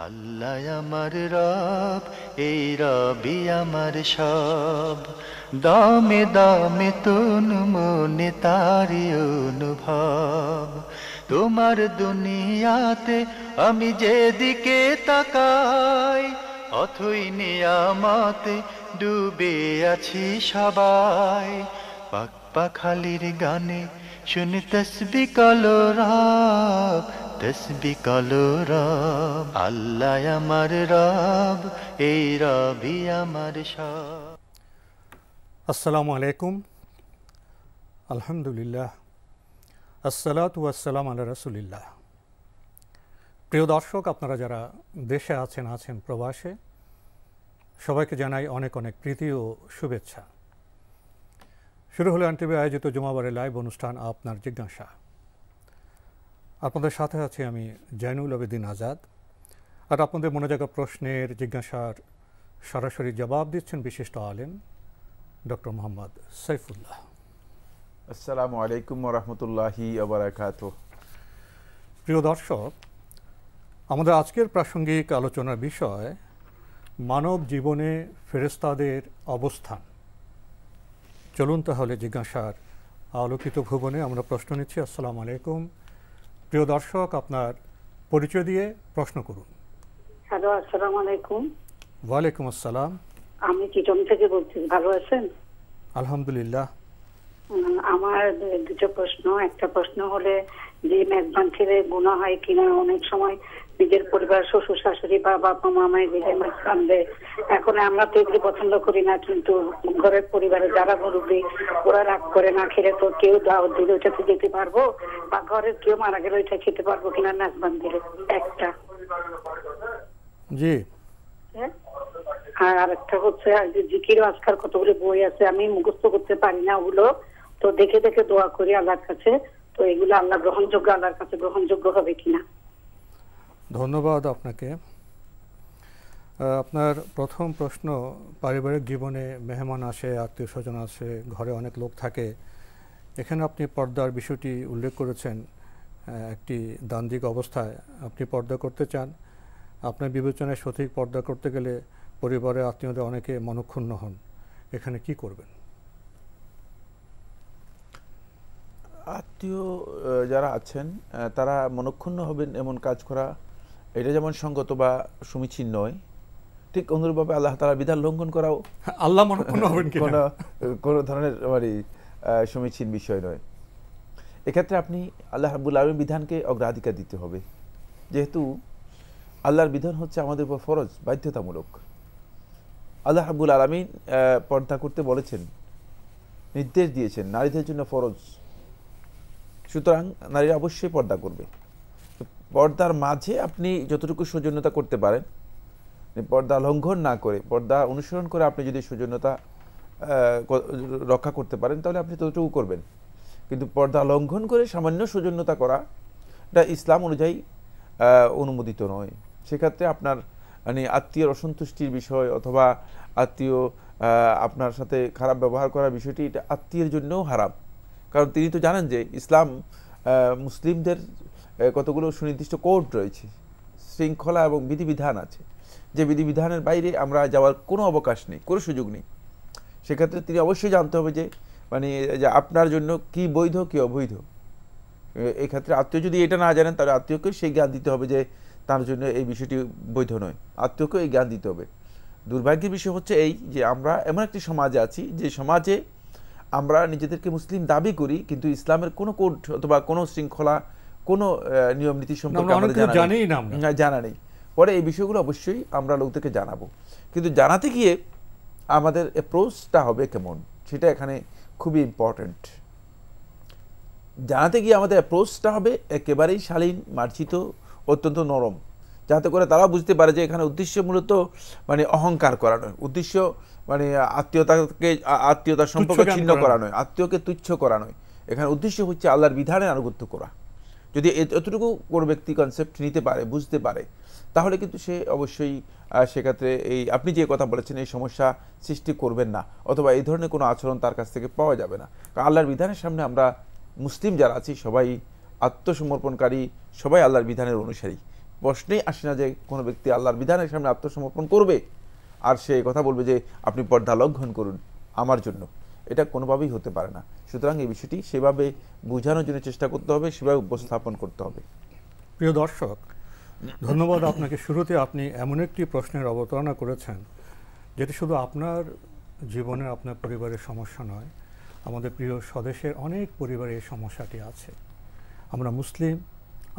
আল্লাহ আমার রব, এই রবি আমার সব। দামে দামে তুন মনে তারি অনুভব। তোমার দুনিয়াতে আমি যেদিকে তাকাই, অথই নিয়ামতে ডুবে আছি সবাই। পাক পাখালির গানে শুনি তসবি কলরব, তসবি কলরব। আল্লাহ আমার রব, এই রবি আমার সব। আসসালামু আলাইকুম, আলহামদুলিল্লাহ, আসসালাতু ওয়াসসালাম আলা রাসূলিল্লাহ। প্রিয় দর্শক, আপনারা যারা দেশে আছেন প্রবাসে, সবাইকে জানাই অনেক অনেক প্রীতি ও শুভেচ্ছা। শুরু হলো এনটিভি আয়োজিত জুমাবারের লাইভ অনুষ্ঠান আপনার জিজ্ঞাসা। আপনাদের সাথে আছি আমি জয়নুল আবেদিন আজাদ। আর আপনাদের মনে জাগা প্রশ্নের জিজ্ঞাসার সরাসরি জবাব দিচ্ছেন বিশিষ্ট আলেম ডক্টর মোহাম্মদ সাইফুল্লাহ। আসসালামু আলাইকুম ওয়া রাহমাতুল্লাহি ওয়া বারাকাতুহু। প্রিয় দর্শক, আমাদের আজকের প্রাসঙ্গিক আলোচনার বিষয় মানব জীবনে ফেরেশতাদের অবস্থান। চলুন তাহলে জিজ্ঞাসার আলোকিত ভুবনে আমরা প্রশ্ন নিচ্ছি। আসসালামু আলাইকুম। প্রিয় দর্শক, আপনার পরিচয় দিয়ে প্রশ্ন করুন। হ্যালো, আসসালামু আলাইকুম। ওয়ালাইকুম আসসালাম। আমি চিটং থেকে বলছি, ভালো আছেন? আলহামদুলিল্লাহ। আমার দুটো প্রশ্ন। একটা প্রশ্ন হলে যে মেজবান ছেলে গুনাহ হয় কিনা, অনেক সময় নিজের পরিবার শ্বশুর শাশুড়ি বা বাবা মামায় দিলে মেজবান দেয়। এখন আমরা তো এগুলি পছন্দ করি না, কিন্তু ঘরের পরিবারে যারা মুরব্বী ওরা রাগ করে না খেলে তো কেউ দাওয়াত দিলে ওইটাতে যেতে পারবো, বা ঘরের কেউ মারা গেলে ওইটা খেতে পারবো কিনা মেজবান দিলে, একটা। জি। আর আরেকটা হচ্ছে জিকির আজকাল কতগুলো বই আছে, আমি মুখস্থ করতে পারি না ওগুলো, তো দেখে দেখে দোয়া করি আল্লাহর কাছে, তো এগুলো আল্লাহ গ্রহণযোগ্য, আল্লাহর কাছে গ্রহণযোগ্য হবে কিনা। ধন্যবাদ আপনাকে। আপনার প্রথম প্রশ্ন, পারিবারিক জীবনে মেহমান আসে, আত্মীয় স্বজন আসে, ঘরে অনেক লোক থাকে, এখানে আপনি পর্দার বিষয়টি উল্লেখ করেছেন। একটি দান্দিক অবস্থায় আপনি পর্দা করতে চান, আপনার বিবেচনায় সঠিক পর্দা করতে গেলে পরিবারের আত্মীয়দের অনেকে মনক্ষুণ্ণ হন, এখানে কি করবেন? আত্মীয় যারা আছেন তারা মনক্ষুণ্ণ হবেন এমন কাজ করা, এটা যেমন সঙ্গত বা সমীচীন নয়, ঠিক অনুরূপভাবে আল্লাহ তাআলার বিধান লঙ্ঘন করাও আল্লাহ মনক্ষুণ্ণ হবেন কিনা কোনো ধরনের সমীচীন বিষয় নয়। এক্ষেত্রে আপনি আল্লাহ রাব্বুল আলামিনের বিধানকে অগ্রাধিকার দিতে হবে, যেহেতু আল্লাহর বিধান হচ্ছে আমাদের উপর ফরজ, বাধ্যতামূলক। আল্লাহ রাব্বুল আলামিন পর্দা করতে বলেছেন, নির্দেশ দিয়েছেন, নারীদের জন্য ফরজ, সুতরাং নারীরা অবশ্যই পর্দা করবে। পর্দার মাঝে আপনি যতটুকু সৌজন্যতা করতে পারেন, পর্দা লঙ্ঘন না করে, পর্দা অনুসরণ করে আপনি যদি সৌজন্যতা রক্ষা করতে পারেন তাহলে আপনি ততটুকু করবেন। কিন্তু পর্দা লঙ্ঘন করে সামান্য সৌজন্যতা করা, এটা ইসলাম অনুযায়ী অনুমোদিত নয়। সেক্ষেত্রে আপনার আত্মীয়র অসন্তুষ্টির বিষয় অথবা আত্মীয় আপনার সাথে খারাপ ব্যবহার করার বিষয়টি, এটা আত্মীয়ের জন্যও হারাম। কারণ তিনি তো জানেন যে ইসলাম মুসলিমদের কতগুলো সুনির্দিষ্ট কোড রয়েছে, শৃঙ্খলা এবং বিধিবিধান আছে, যে বিধিবিধানের বাইরে আমরা যাওয়ার কোনো অবকাশ নেই, কোনো সুযোগ নেই। সেক্ষেত্রে তিনি অবশ্যই জানতে হবে যে যে আপনার জন্য কি বৈধ কি অবৈধ। এক্ষেত্রে আত্মীয় যদি এটা না জানেন তাহলে আত্মীয়কে সেই জ্ঞান দিতে হবে যে তার জন্য এই বিষয়টি বৈধ নয়, আত্মীয়কে এই জ্ঞান দিতে হবে। দুর্ভাগ্যের বিষয় হচ্ছে এই যে আমরা এমন একটি সমাজে আছি যে সমাজে আমরা নিজেদেরকে মুসলিম দাবি করি, কিন্তু ইসলামের কোনো কোড অথবা কোনো শৃঙ্খলা, কোনো নিয়ম নীতি সম্পর্কে আমাদের জানা নেই। পরে এই বিষয়গুলো অবশ্যই আমরা লোকদেরকে জানাবো, কিন্তু জানাতে গিয়ে আমাদের অ্যাপ্রোচটা হবে কেমন, সেটা এখানে খুবই ইম্পর্টেন্ট। জানাতে গিয়ে আমাদের অ্যাপ্রোচটা হবে একেবারেই শালীন, মার্জিত, অত্যন্ত নরম, যাতে করে তারা বুঝতে পারে যে এখানে উদ্দেশ্য মূলত অহংকার করা নয়, উদ্দেশ্য আত্মীয়তার সম্পর্ক ছিন্ন করা নয়, আত্মীয়কে তুচ্ছ করা নয়। এখানে উদ্দেশ্য হচ্ছে আল্লাহর বিধানের আনুগত্য করা। যদি এতটুকু কোনো ব্যক্তি কনসেপ্ট নিতে পারে, বুঝতে পারে, তাহলে কিন্তু সে অবশ্যই সেক্ষেত্রে এই আপনি যে কথা বলেছেন এই সমস্যা সৃষ্টি করবেন না, অথবা এই ধরনের কোনো আচরণ তার কাছ থেকে পাওয়া যাবে না। কারণ আল্লাহর বিধানের সামনে আমরা মুসলিম যারা আছি সবাই আত্মসমর্পণকারী, সবাই আল্লাহর বিধানের অনুসারী। প্রশ্নেই আসে না যে কোনো ব্যক্তি আল্লাহর বিধানের সামনে আত্মসমর্পণ করবে আর সে কথা বলবে যে আপনি পর্দা লঙ্ঘন করুন আমার জন্য। এটা কোনোভাবেই হতে পারে না। সুতরাং এই বিষয়টি সেভাবে বোঝানোর জন্য চেষ্টা করতে হবে, সেভাবে উপস্থাপন করতে হবে। প্রিয় দর্শক, ধন্যবাদ আপনাকে। শুরুতে আপনি এমন একটি প্রশ্নের অবতারণা করেছেন যেটি শুধু আপনার জীবনে আপনার পরিবারের সমস্যা নয়, আমাদের প্রিয় স্বদেশের অনেক পরিবারে এই সমস্যাটি আছে। আমরা মুসলিম,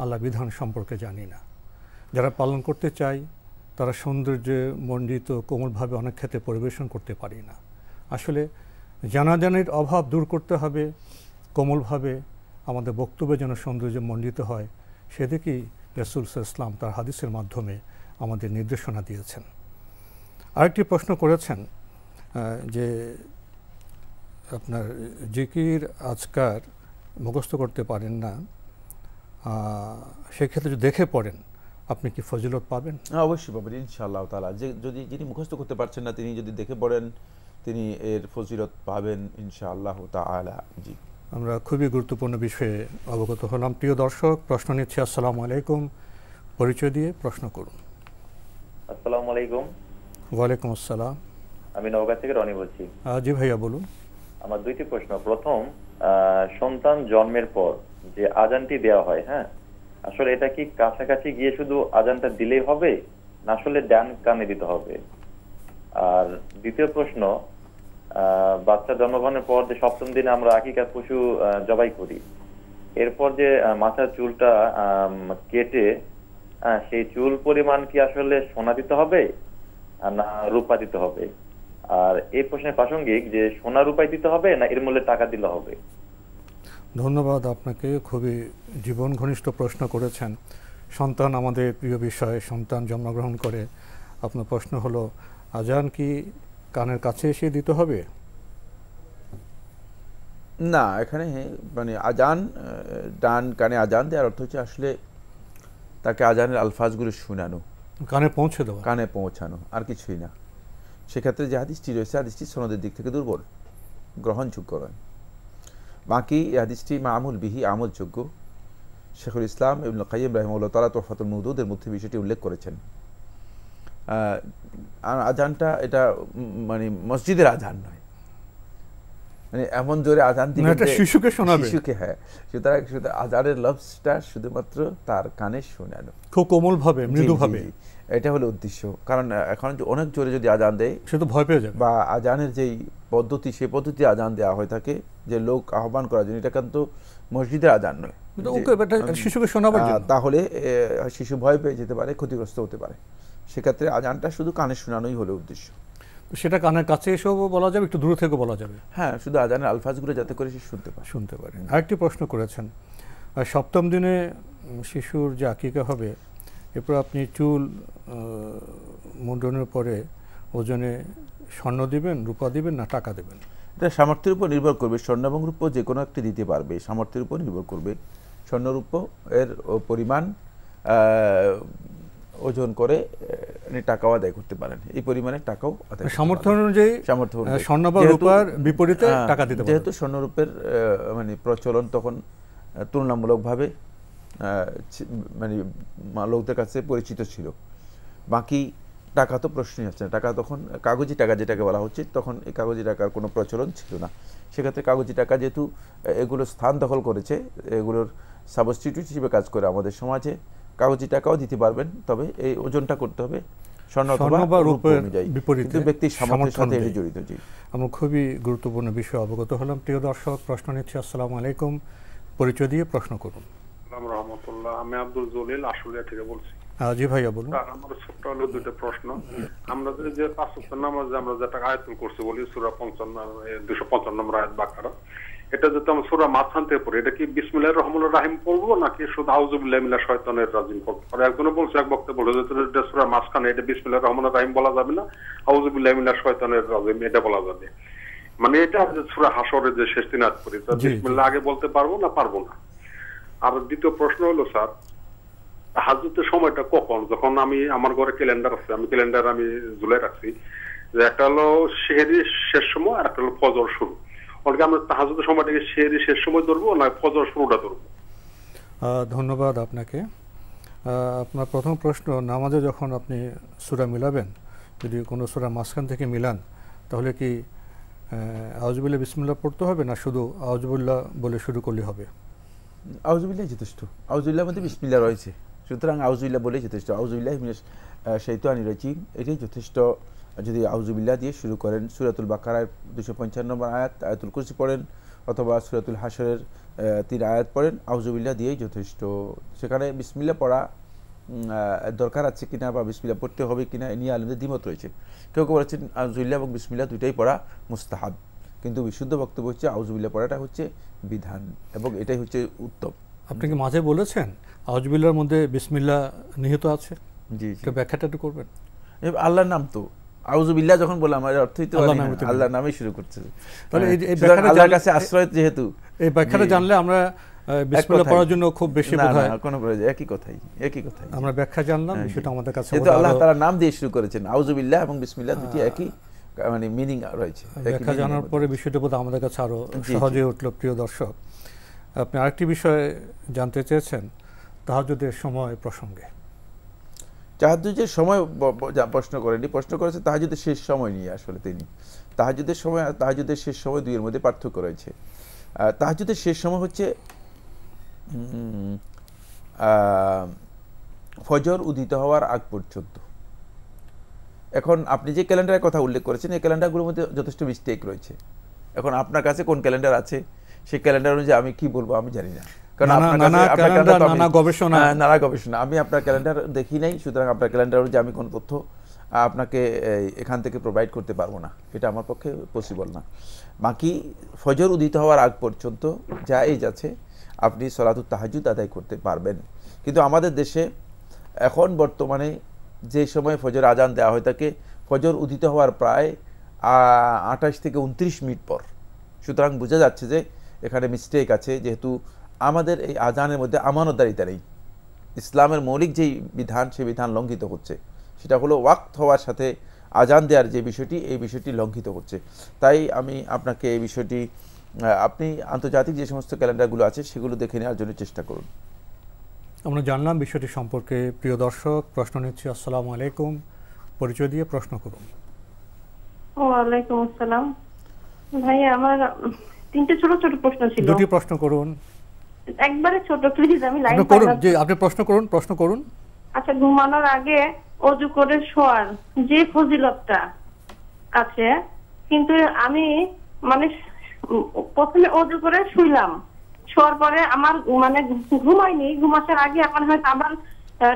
আল্লাহ বিধান সম্পর্কে জানি না। যারা পালন করতে চাই তারা সৌন্দর্যে মণ্ডিত কোমলভাবে অনেক ক্ষেত্রে পরিবেশন করতে পারি না। আসলে জানাজানির অভাব দূর করতে হবে, কোমলভাবে আমাদের বক্তব্যে যেন সৌন্দর্যে মণ্ডিত হয়, সেদিকেই রাসূল সাল্লাল্লাহু আলাইহি ওয়াসাল্লাম তার হাদিসের মাধ্যমে আমাদের নির্দেশনা দিয়েছেন। আরেকটি প্রশ্ন করেছেন যে আপনার জিকির আজকার মুখস্থ করতে পারেন না, সেক্ষেত্রে যদি দেখে পড়েন আপনি কি ফজিলত পাবেন? অবশ্যই পাবেন ইনশাআল্লাহ তাআলা। যিনি মুখস্থ করতে পারছেন না তিনি যদি দেখে পড়েন তিনি এর ফজিলত পাবেন ইনশাআল্লাহ তাআলা। জি, আমরা খুবই গুরুত্বপূর্ণ বিষয়ে অবগত হলাম। প্রিয় দর্শক, প্রশ্ন নিচ্ছি। আসসালামু আলাইকুম, পরিচয় দিয়ে প্রশ্ন করুন। আসসালামু আলাইকুম। ওয়ালাইকুম আসসালাম। আমি নওগাঁ থেকে রনি বলছি। জি ভাইয়া বলুন। আমার দুইটি প্রশ্ন। প্রথম, সন্তান জন্মের পর যে আজানটি দেওয়া হয়, হ্যাঁ, আসলে এটা কি কাছাকাছি গিয়ে শুধু আজানটা দিলেই হবে না আসলে ডান কানে দিতে হবে? আর দ্বিতীয় প্রশ্ন, বাচ্চা জন্মগ্রহণের পর যে 7ম দিনে আমরা আকিকার পশু জবাই করি, এরপর যে মাথার চুলটা কেটে সেই চুল পরিমাণ কি আসলে সোনা দিতে হবে না রূপা দিতে হবে? আর এই প্রশ্নের প্রাসঙ্গিক যে সোনা রূপাই দিতে হবে না এর মূল্যে টাকা দিলে হবে? ধন্যবাদ আপনাকে, খুবই জীবন ঘনিষ্ঠ প্রশ্ন করেছেন। সন্তান আমাদের প্রিয় বিষয়, সন্তান জন্মগ্রহণ করে। আপনার প্রশ্ন হলো আজান কি কানের কাছে এসে দিতে হবে? না, এখানে মানে আজান ডান কানে আজান দেওয়ার অর্থ হচ্ছে আসলে তাকে আজানের আলফাজগুলো শোনানো, কানে পৌঁছে দেওয়া, কানে পৌঁছানো, আর কিছুই না। সেক্ষেত্রে যে হাদিসটি রয়েছে হাদিসটি সনদের দিক থেকে দুর্বল, গ্রহণযোগ্য নয়। বাকি এই হাদিসটি মামুল বিহি, আমলযোগ্য। শেখুল ইসলাম ইবনুল কাইয়্যিম রাহিমাহুল্লাহ তাআলা তুহফাতুল মওদুদের মধ্যে বিষয়টি উল্লেখ করেছেন। আজানটা এটা মানে মসজিদের আজান নয়, মানে এমন জোরে আজান দিবেন যে শিশুকে শোনাবে, শিশুকে। হ্যাঁ, সুতরাং আজানের লফজটা শুধুমাত্র তার কানে শোনানো, খুব কোমলভাবে, মৃদুভাবে, এটা হলো উদ্দেশ্য। কারণ এখন অনেক জোরে যদি আজান দেয় সে তো ভয় পেয়ে যাবে, বা আজানের যেই পদ্ধতি সেই পদ্ধতি আজান দেওয়া হয়ে থাকে যে লোক আহ্বান করার জন্য, এটা কিন্তু মসজিদের আজান নয়, শিশুকে শোনাবার জন্য। তাহলে শিশু ভয় পেয়ে যেতে পারে, ক্ষতিগ্রস্ত হতে পারে। সেক্ষেত্রে আজানটা শুধু কানে শোনানোই হলো উদ্দেশ্য। সেটা কানের কাছে এসেও বলা যাবে, একটু দূর থেকে বলা যাবে। হ্যাঁ, শুধু আজানের আলফাজগুলো যাতে করে সে শুনতে পারে। আরেকটি প্রশ্ন করেছেন, 7ম দিনে শিশুর যে আকিকা হবে, এরপর আপনি চুল মুন্ডনের পরে ওজনে স্বর্ণ দিবেন, রূপা দিবেন না টাকা দেবেন? এটা সামর্থ্যের উপর নির্ভর করবে। স্বর্ণ এবং রূপ যে কোনো একটি দিতে পারবে, সামর্থ্যের উপর নির্ভর করবে। স্বর্ণ রূপ এর পরিমাণ ওজন করে টাকাও আদায় করতে পারেন, এই পরিমাণে টাকাও আদায়, সামর্থ্য অনুযায়ী। স্বর্ণ বা রূপার বিপরীতে টাকা দিতে পারবেন। যেহেতু স্বর্ণরূপের মানে প্রচলন তখন তুলনামূলকভাবে মানে লোকদের কাছে পরিচিত ছিল। বাকি টাকা তো প্রশ্নই হচ্ছে না। টাকা তখন কাগজি টাকা যেটাকে বলা হচ্ছে, তখন এই কাগজি টাকার কোনো প্রচলন ছিল না। সেক্ষেত্রে কাগজি টাকা যেহেতু এগুলো স্থান দখল করেছে, এগুলোর সাবস্টিটিউট হিসেবে কাজ করে আমাদের সমাজে, কাগজি টাকাও দিতে পারবেন, তবে এই ওজনটা করতে হবে স্বর্ণ বা রূপের বিপরীতে, ব্যক্তির সামর্থ্যের সাথে এটি জড়িত। জি, আমরা খুবই গুরুত্বপূর্ণ বিষয় অবগত হলাম। প্রিয় দর্শক, প্রশ্ন নিচ্ছি। আসসালামু আলাইকুম, পরিচয় দিয়ে প্রশ্ন করুন। রহমতুল্লাহ, আমি আব্দুল জলিল আশুলিয়া থেকে বলছি। জি ভাইয়া বলুন। আমার ছোট্ট হলো দুটো প্রশ্ন। আমরা যে 5 ওয়াক্ত নামাজে আমরা যেটা আয়াতুল কুরসি বলি, সূরা 255 নম্বর আয়াত বাকারা, এটা যদি আমরা সূরা মাঝখান থেকে পড়ি, এটা কি বিসমিল্লাহির রহমানির রহিম পড়বো নাকি শুধু আউযু বিল্লাহি মিনাশ শাইতানির রাজিম পড়বো? আর একজনে বলছে, এক বক্তা বলে যে এটা সূরা মাঝখানে, এটা বিসমিল্লাহির রহমানির রহিম বলা যাবে না, আউযু বিল্লাহি মিনাশ শাইতানির রাজিম এটা বলা যাবে। মানে এটা সূরা হাশরের যে শেষ 3 আয়াত পড়ি, বিসমিল্লাহ আগে বলতে পারবো না পারবো না? আর দ্বিতীয় প্রশ্ন হলো, স্যার তাহাজ্জুদের সময়টা কখন? যখন আমি আমার ঘরে ক্যালেন্ডার আছে, আমি ক্যালেন্ডার আমি ঝুলে রাখছি, যে একটা হলো সেহরি শেষ সময় আর একটা হলো ফজর শুরু। অনেকে আমরা তাহাজ্জুদের সময়টাকে সেহরি শেষ সময় ধরবো না ফজর শুরুটা ধরবো? ধন্যবাদ আপনাকে। আপনার প্রথম প্রশ্ন, নামাজে যখন আপনি সূরা মিলাবেন, যদি কোনো সূরা মাঝখান থেকে মিলান, তাহলে কি আউযুবিল্লাহ বিসমিল্লাহ পড়তে হবে, না শুধু আউযুবিল্লাহ বলে শুরু করলে হবে? আউযুবিল্লাহ যথেষ্ট। আউযুবিল্লাহর মধ্যে বিসমিল্লাহ রয়েছে, সুতরাং আউযুবিল্লাহ বলেই যথেষ্ট। আউযুবিল্লাহি মিনাশ শাইতানির রাজিম, এটাই যথেষ্ট। যদি আউযুবিল্লাহ দিয়ে শুরু করেন, সূরাতুল বাকারার 255 নম্বর আয়াত, আয়াতুল কুরসি পড়েন, অথবা সূরাতুল হাশরের 3 আয়াত পড়েন, আউযুবিল্লাহ দিয়েই যথেষ্ট। সেখানে বিসমিল্লাহ পড়া দরকার আছে কিনা বা বিসমিল্লাহ পড়তে হবে কিনা এ নিয়ে আলেমদের দ্বিমত রয়েছে। কেউ কেউ বলেছেন আউযুবিল্লাহ এবং বিসমিল্লাহ দুইটাই পড়া মুস্তাহাব, কিন্তু বিশুদ্ধ বক্তব্য হচ্ছে আউযুবিল্লাহ পড়াটা হচ্ছে বিধান এবং এটাই হচ্ছে উত্তম। আপনি কি মাঝে বলেছেন আউযুবিল্লাহর মধ্যে বিসমিল্লাহ নিহিত আছে? জি, এটা ব্যাখ্যাটা একটু করবেন। আল্লাহর নাম তো আউযুবিল্লাহ যখন বললাম এর অর্থই তো আল্লাহর নামেই শুরু করছে, তাহলে এই ব্যাখ্যাটা আল্লাহর কাছে আশ্রয়, যেহেতু এই ব্যাখ্যাটা জানলে আমরা বিসমিল্লাহ পড়ার জন্য খুব বেশি বোধহয় কোনো প্রয়োজন, একই কথাই আমরা ব্যাখ্যা জানলাম, বিষয়টা আমাদের কাছে যেহেতু আল্লাহ তাআলা নাম দিয়ে শুরু করেছেন, আউযুবিল্লাহ এবং বিসমিল্লাহ দুটি একই মানে মিনিং রয়েছে। ব্যাখ্যা জানার পরে বিষয়টা বোধ আমাদের কাছে আরো সহজে উঠল। প্রিয় দর্শক, আপনি আরেকটি বিষয় জানতে চেয়েছেন তাহাজ্জুদের সময় প্রসঙ্গে। তাহাজ্জুদের সময় প্রশ্ন করেনি, প্রশ্ন করেছে তাহাজ্জুদের শেষ সময় নিয়ে। আসলে তিনি তাহাজ্জুদের সময় আর তাহাজ্জুদের শেষ সময় দুইয়ের মধ্যে পার্থক্য রয়েছে। তাহাজ্জুদের শেষ সময় হচ্ছে ফজর উদিত হওয়ার আগ পর্যন্ত। এখন আপনি যে ক্যালেন্ডারের কথা উল্লেখ করেছেন, এই ক্যালেন্ডারগুলোর মধ্যে যথেষ্ট মিস্টেক রয়েছে। এখন আপনার কাছে কোন ক্যালেন্ডার আছে, সেই ক্যালেন্ডার অনুযায়ী আমি কি বলবো আমি জানি না, কারণ নানা গবেষণা আমি আপনার ক্যালেন্ডার দেখি নাই, সুতরাং আপনার ক্যালেন্ডার অনুযায়ী আমি কোনো তথ্য আপনাকে এখান থেকে প্রোভাইড করতে পারবো না, এটা আমার পক্ষে পসিবল না। বাকি ফজর উদিত হওয়ার আগ পর্যন্ত জায়েজ আছে, আপনি সলাতুত তাহাজ্জুদ আদায় করতে পারবেন। কিন্তু আমাদের দেশে এখন বর্তমানে যে সময় ফজর আজান দেওয়া হয় থাকে, ফজর উদিত হওয়ার প্রায় 28 থেকে 29 মিনিট পর। সুতরাং বোঝা যাচ্ছে যে এখানে মিস্টেক আছে, যেহেতু আমাদের এই আজানের মধ্যে আমানতদারিতা নেই। ইসলামের মৌলিক যেই বিধান, সেই বিধান লঙ্ঘিত হচ্ছে। সেটা হলো ওয়াক্ত হওয়ার সাথে আজান দেওয়ার যে বিষয়টি, এই বিষয়টি লঙ্ঘিত হচ্ছে। তাই আমি আপনাকে এই বিষয়টি, আপনি আন্তর্জাতিক যে সমস্ত ক্যালেন্ডারগুলো আছে সেগুলো দেখে নেওয়ার জন্য চেষ্টা করুন। আমরা জানলাম বিষয়টি সম্পর্কে। প্রিয় দর্শক, প্রশ্ন নিচ্ছি। আসসালামু আলাইকুম, পরিচয় দিয়ে প্রশ্ন করুন। ওয়ালাইকুম আসসালাম। ভাই আমার তিনটে ছোট ছোট প্রশ্ন ছিল। দুটি প্রশ্ন করুন। একবারে ছোট প্লিজ, আমি লাইন করুন। জি, আপনি প্রশ্ন করুন। আচ্ছা, ঘুমানোর আগে ওযু করে শোয়ার যে ফজিলতটা আছে, কিন্তু আমি মানে প্রথমে ওযু করে শুইলাম, শোয়ার পরে আমার মানে ঘুমাইনি, ঘুমানোর আগে আমার হয়তো আবার